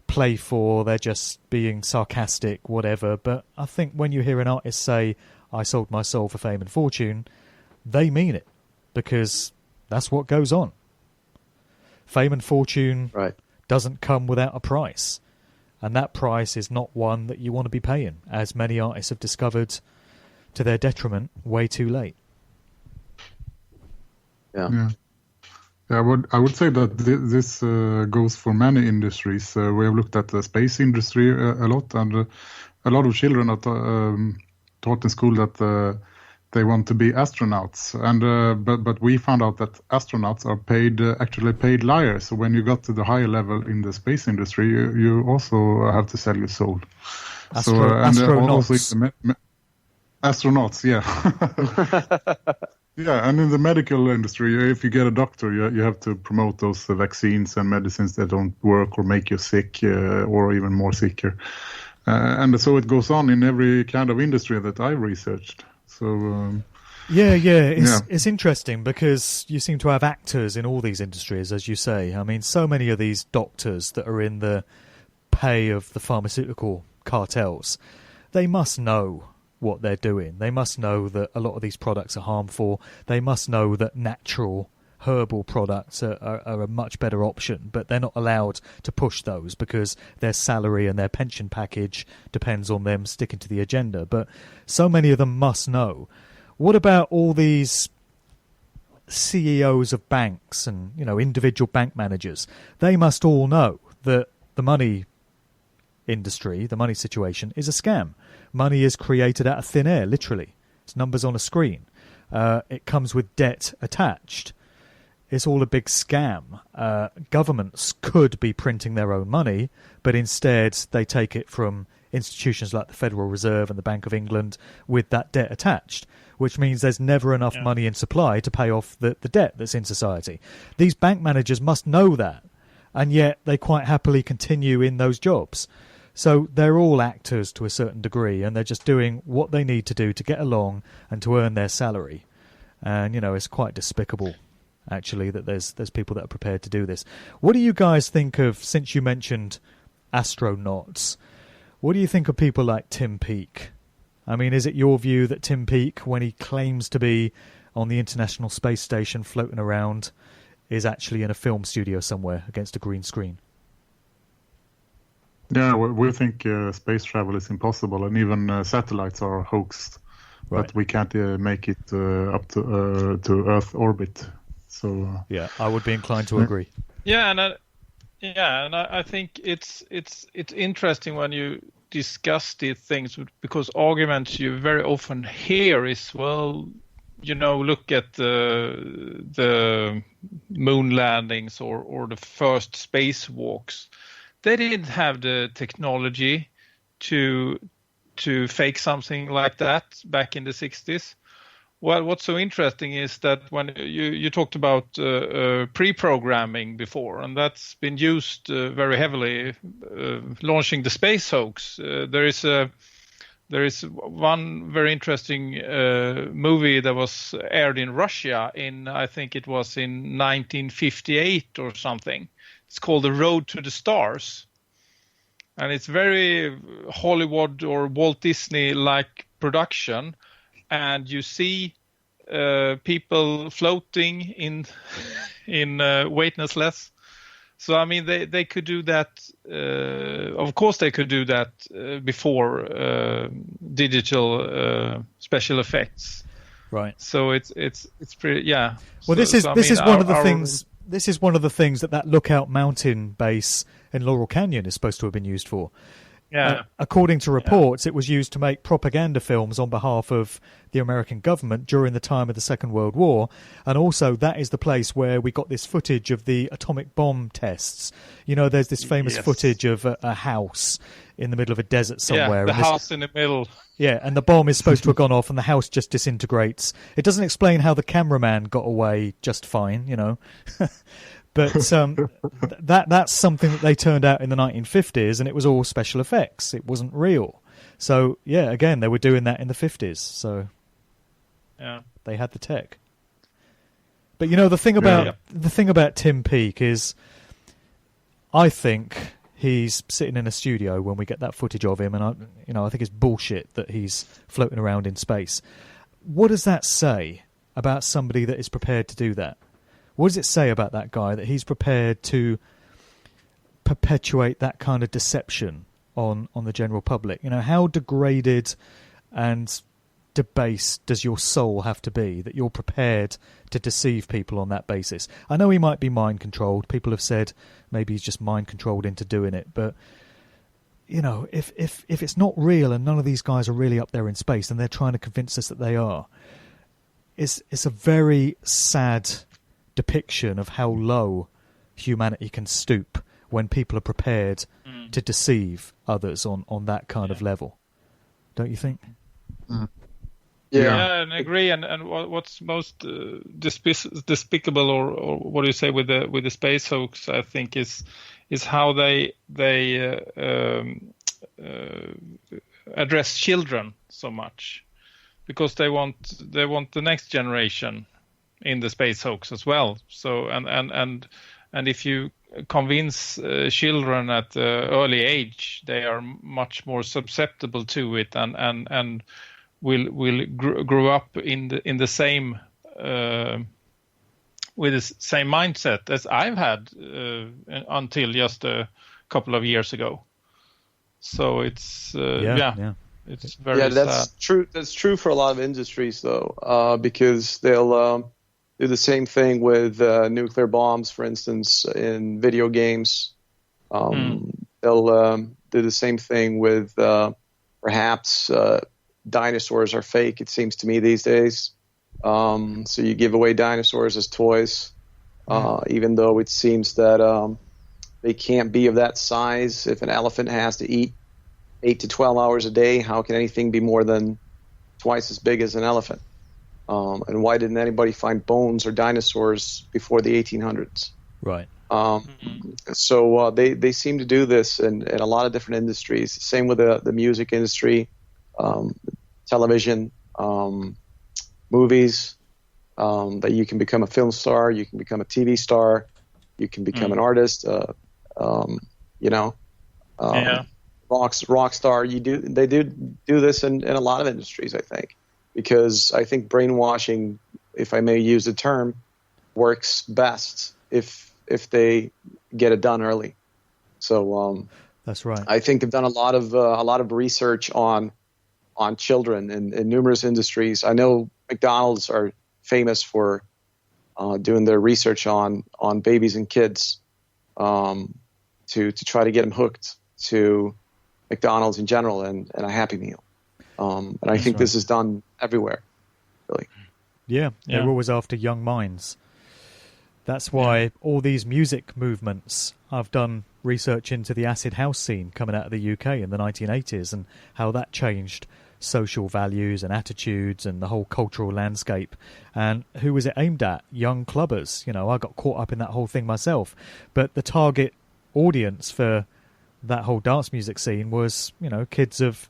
playful, they're just being sarcastic, whatever. But I think when you hear an artist say, I sold my soul for fame and fortune, they mean it, because that's what goes on. Fame and fortune doesn't come without a price. And that price is not one that you want to be paying, as many artists have discovered to their detriment way too late. Yeah. I would say that this goes for many industries. We have looked at the space industry a lot, and a lot of children are taught in school that they want to be astronauts. And but we found out that astronauts are actually paid liars. So when you got to the higher level in the space industry, you also have to sell your soul. Astronauts. Astronauts, yeah. Yeah, and in the medical industry, if you get a doctor, you have to promote those vaccines and medicines that don't work or make you sick or even more sicker. And so it goes on in every kind of industry that I researched. So it's interesting because you seem to have actors in all these industries, as you say. I mean, so many of these doctors that are in the pay of the pharmaceutical cartels. They must know what they're doing. They must know that a lot of these products are harmful. They must know that natural herbal products are a much better option, but they're not allowed to push those because their salary and their pension package depends on them sticking to the agenda. But so many of them must know. What about all these CEOs of banks and, you know, individual bank managers? They must all know that the money industry, the money situation, is a scam. Money is created out of thin air, literally. It's numbers on a screen. It comes with debt attached. It's all a big scam. Governments could be printing their own money, but instead they take it from institutions like the Federal Reserve and the Bank of England with that debt attached, which means there's never enough money in supply to pay off the debt that's in society. These bank managers must know that, and yet they quite happily continue in those jobs. So they're all actors to a certain degree, and they're just doing what they need to do to get along and to earn their salary. And, you know, it's quite despicable, actually, that there's people that are prepared to do this. What do you guys think of, since you mentioned astronauts, what do you think of people like Tim Peake? I mean, is it your view that Tim Peake, when he claims to be on the International Space Station floating around, is actually in a film studio somewhere against a green screen? Yeah, we think space travel is impossible, and even satellites are hoaxed. Right. But we can't make it up to Earth orbit. So yeah, I would be inclined to agree. Yeah, and I think it's interesting when you discuss these things, because arguments you very often hear is, well, you know, look at the moon landings or the first spacewalks. They didn't have the technology to fake something like that back in the 60s. Well, what's so interesting is that when you talked about pre-programming before, and that's been used very heavily, launching the space hoax. There is one very interesting movie that was aired in Russia I think it was in 1958 or something. It's called The Road to the Stars. And it's very Hollywood or Walt Disney-like production. And you see people floating in weightlessness. So, I mean, they could do that. Of course, they could do that before digital special effects. Right. So it's pretty, yeah. Well, this is one of the things. This is one of the things that Lookout Mountain base in Laurel Canyon is supposed to have been used for. Yeah. According to reports, it was used to make propaganda films on behalf of the American government during the time of the Second World War. And also, that is the place where we got this footage of the atomic bomb tests. You know, there's this famous footage of a house in the middle of a desert somewhere. Yeah, the house in the middle. Yeah, and the bomb is supposed to have gone off and the house just disintegrates. It doesn't explain how the cameraman got away just fine, you know. But that's something that they turned out in the 1950s, and it was all special effects. It wasn't real. So, yeah, again, they were doing that in the 50s. So yeah, they had the tech. But, you know, the thing about Tim Peake is, I think he's sitting in a studio when we get that footage of him, and I think it's bullshit that he's floating around in space. What does that say about somebody that is prepared to do that? What does it say about that guy that he's prepared to perpetuate that kind of deception on the general public? You know, how degraded and debased does your soul have to be that you're prepared to deceive people on that basis? I know he might be mind controlled. People have said maybe he's just mind controlled into doing it. But, you know, if it's not real and none of these guys are really up there in space and they're trying to convince us that they are, it's a very sad depiction of how low humanity can stoop when people are prepared to deceive others on that kind of level. Don't you think? Yeah, and I agree. And what's most despicable, or what do you say with the space hoax? I think is how they address children so much, because they want the next generation in the space hoax as well. So and if you convince children at early age, they are much more susceptible to it, and will grow up in the same with the same mindset as I've had until just a couple of years ago. So it's it's very that's sad. true. That's true for a lot of industries, though, because they'll do the same thing with nuclear bombs, for instance, in video games. They'll do the same thing with perhaps dinosaurs are fake, it seems to me, these days. So you give away dinosaurs as toys, even though it seems that they can't be of that size. If an elephant has to eat 8 to 12 hours a day, how can anything be more than twice as big as an elephant? And why didn't anybody find bones or dinosaurs before the 1800s? Right. So they seem to do this in a lot of different industries. Same with the music industry, television, movies, that you can become a film star, you can become a TV star, you can become an artist, rock star. They do this in a lot of industries, I think, because I think brainwashing, if I may use the term, works best if they get it done early. So that's right. I think they've done a lot of research on children in numerous industries. I know McDonald's are famous for doing their research on babies and kids to try to get them hooked to McDonald's in general and a Happy Meal. And I think this is done everywhere, really. Yeah, they're always after young minds. That's why all these music movements, I've done research into the acid house scene coming out of the UK in the 1980s and how that changed social values and attitudes and the whole cultural landscape. And who was it aimed at? Young clubbers. I got caught up in that whole thing myself. But the target audience for that whole dance music scene was, kids of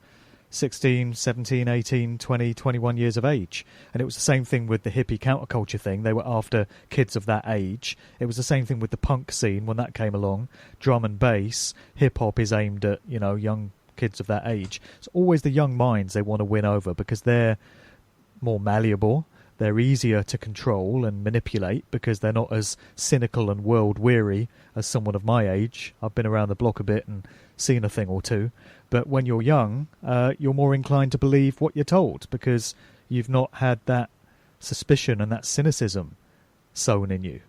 16, 17, 18, 20, 21 years of age. And it was the same thing with the hippie counterculture thing. They were after kids of that age. It was the same thing with the punk scene when that came along. Drum and bass, hip-hop is aimed at, young kids of that age. It's always the young minds they want to win over because they're more malleable. They're easier to control and manipulate because they're not as cynical and world-weary as someone of my age. I've been around the block a bit and seen a thing or two. But when you're young, you're more inclined to believe what you're told because you've not had that suspicion and that cynicism sown in you.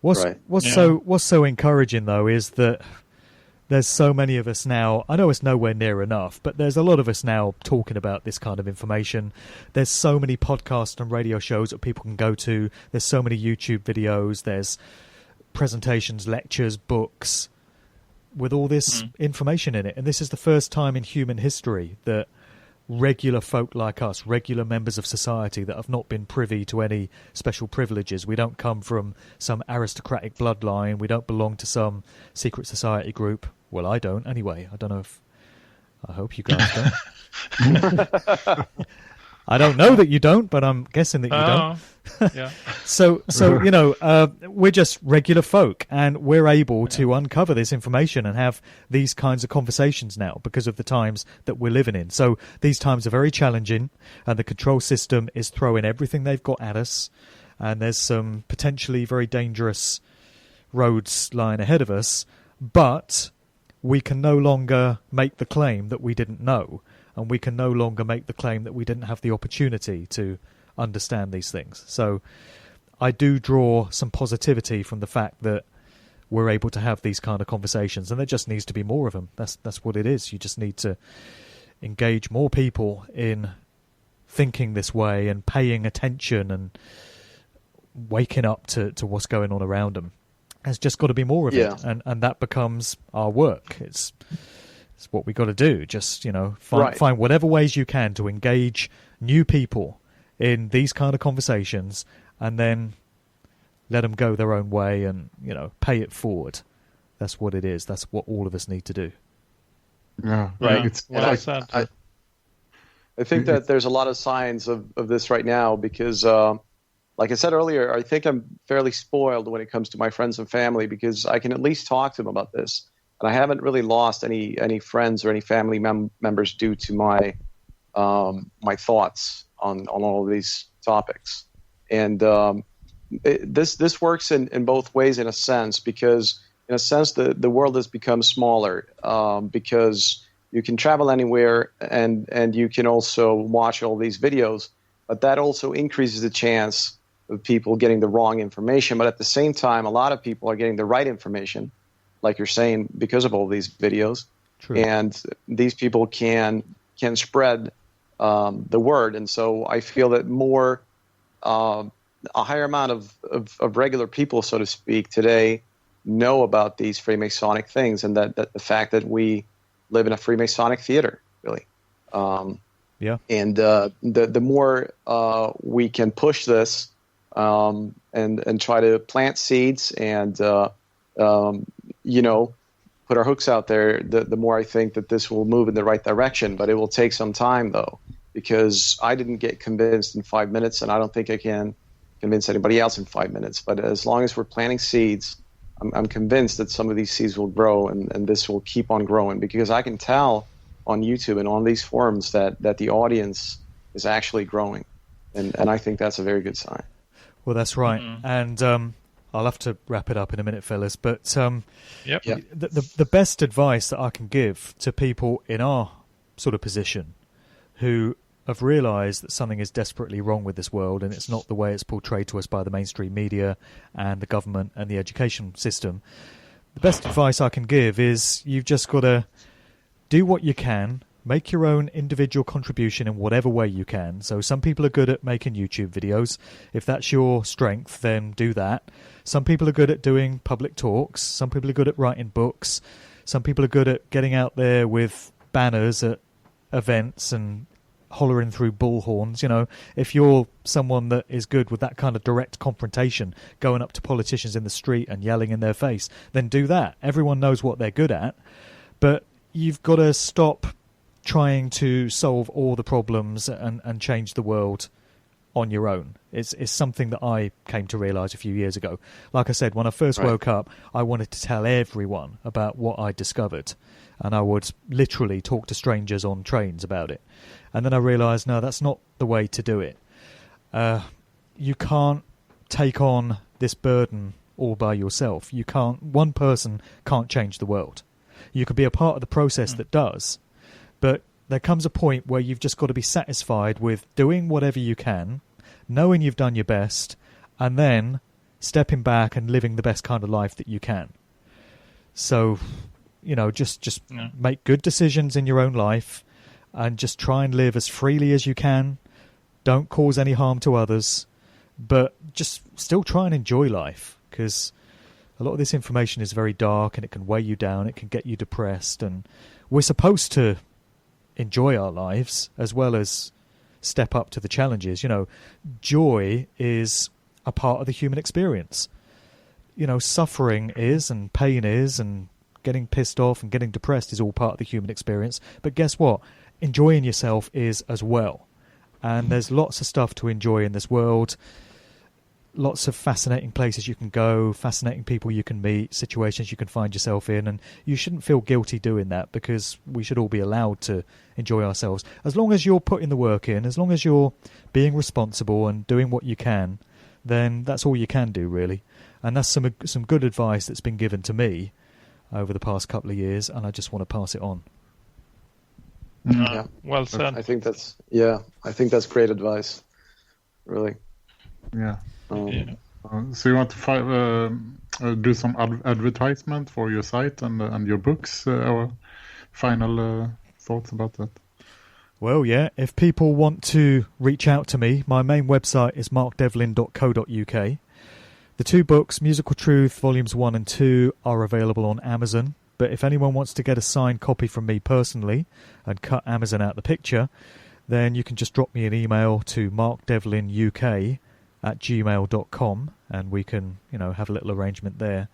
What's so encouraging, though, is that there's so many of us now. I know it's nowhere near enough, but there's a lot of us now talking about this kind of information. There's so many podcasts and radio shows that people can go to. There's so many YouTube videos. There's presentations, lectures, books with all this information in it. And this is the first time in human history that regular folk like us, regular members of society that have not been privy to any special privileges. We don't come from some aristocratic bloodline. We don't belong to some secret society group. Well, I don't anyway. I hope you guys don't. I don't know that you don't, but I'm guessing that you don't. Yeah. So we're just regular folk, and we're able to uncover this information and have these kinds of conversations now because of the times that we're living in. So these times are very challenging, and the control system is throwing everything they've got at us, and there's some potentially very dangerous roads lying ahead of us, but we can no longer make the claim that we didn't know. And we can no longer make the claim that we didn't have the opportunity to understand these things. So I do draw some positivity from the fact that we're able to have these kind of conversations, and there just needs to be more of them. That's what it is. You just need to engage more people in thinking this way and paying attention and waking up to what's going on around them. There's just got to be more of it, and that becomes our work. It's what we got to do. Just, find whatever ways you can to engage new people in these kind of conversations and then let them go their own way and, pay it forward. That's what it is. That's what all of us need to do. Yeah. Right. I think that there's a lot of signs of this right now because like I said earlier, I think I'm fairly spoiled when it comes to my friends and family because I can at least talk to them about this. And I haven't really lost any friends or any family members due to my my thoughts on all of these topics. And this works in both ways in a sense, because in a sense the world has become smaller because you can travel anywhere and you can also watch all these videos, but that also increases the chance of people getting the wrong information. But at the same time, a lot of people are getting the right information, like you're saying, because of all these videos. True. And these people can spread the word. And so I feel that a higher amount of regular people, so to speak, today know about these Freemasonic things, and that the fact that we live in a Freemasonic theater, really. Yeah. And the more we can push this and try to plant seeds and put our hooks out there, the more I think that this will move in the right direction. But it will take some time, though, because I didn't get convinced in 5 minutes, and I don't think I can convince anybody else in 5 minutes. But as long as we're planting seeds, I'm convinced that some of these seeds will grow, and this will keep on growing, because I can tell on YouTube and on these forums that the audience is actually growing. And I think that's a very good sign. Well, that's right. Mm-hmm. And I'll have to wrap it up in a minute, fellas. But the best advice that I can give to people in our sort of position who have realised that something is desperately wrong with this world and it's not the way it's portrayed to us by the mainstream media and the government and the education system, the best advice I can give is you've just got to do what you can, make your own individual contribution in whatever way you can. So some people are good at making YouTube videos. If that's your strength, then do that. Some people are good at doing public talks. Some people are good at writing books. Some people are good at getting out there with banners at events and hollering through bullhorns. You know, if you're someone that is good with that kind of direct confrontation, going up to politicians in the street and yelling in their face, then do that. Everyone knows what they're good at. But you've got to stop trying to solve all the problems and change the world on your own. It's something that I came to realise a few years ago. Like I said, when I first woke up, I wanted to tell everyone about what I discovered. And I would literally talk to strangers on trains about it. And then I realised, no, that's not the way to do it. You can't take on this burden all by yourself. One person can't change the world. You could be a part of the process that does, but there comes a point where you've just got to be satisfied with doing whatever you can, knowing you've done your best, and then stepping back and living the best kind of life that you can. So, just make good decisions in your own life and just try and live as freely as you can. Don't cause any harm to others, but just still try and enjoy life, because a lot of this information is very dark and it can weigh you down, it can get you depressed, and we're supposed to enjoy our lives as well as step up to the challenges. Joy is a part of the human experience. Suffering is, and pain is, and getting pissed off and getting depressed is all part of the human experience. But guess what? Enjoying yourself is as well. And there's lots of stuff to enjoy in this world. Lots of fascinating places you can go, fascinating people you can meet, situations you can find yourself in, and you shouldn't feel guilty doing that, because we should all be allowed to enjoy ourselves. As long as you're putting the work in, as long as you're being responsible and doing what you can, then that's all you can do, really. And that's some good advice that's been given to me over the past couple of years, and I just want to pass it on. Yeah, well said. I think that's great advice, really. Yeah. So you want to do some advertisement for your site and your books, or final thoughts about that? Well, yeah, if people want to reach out to me, my main website is markdevlin.co.uk. The two books, Musical Truth Volumes 1 and 2, are available on Amazon. But if anyone wants to get a signed copy from me personally and cut Amazon out the picture, then you can just drop me an email to markdevlinuk@gmail.com, and we can, have a little arrangement there.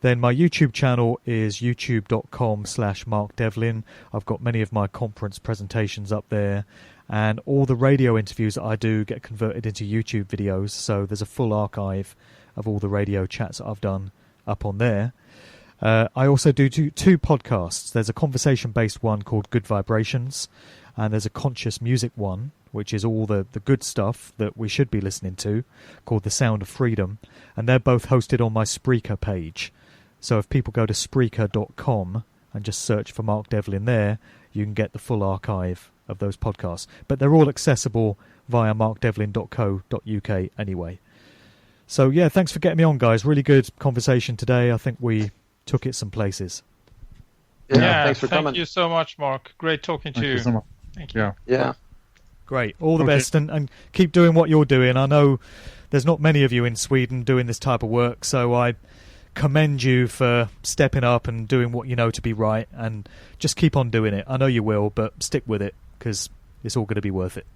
Then my YouTube channel is youtube.com/markdevlin. I've got many of my conference presentations up there, And all the radio interviews that I do get converted into YouTube videos, so there's a full archive of all the radio chats that I've done up on there. I also do two podcasts. There's a conversation-based one called Good Vibrations, and there's a conscious music one, which is all the good stuff that we should be listening to, called The Sound of Freedom. And they're both hosted on my Spreaker page. So if people go to Spreaker.com and just search for Mark Devlin there, you can get the full archive of those podcasts. But they're all accessible via markdevlin.co.uk anyway. So yeah, thanks for getting me on, guys. Really good conversation today. I think we took it some places. Yeah, thanks for coming. Thank you so much, Mark. Great talking to you. Thank you so much. Thank you. Yeah. Great. All the best, and keep doing what you're doing. I know there's not many of you in Sweden doing this type of work, so I commend you for stepping up and doing what you know to be right, and just keep on doing it. I know you will, but stick with it, because it's all going to be worth it.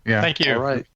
Yeah. Thank you. All right.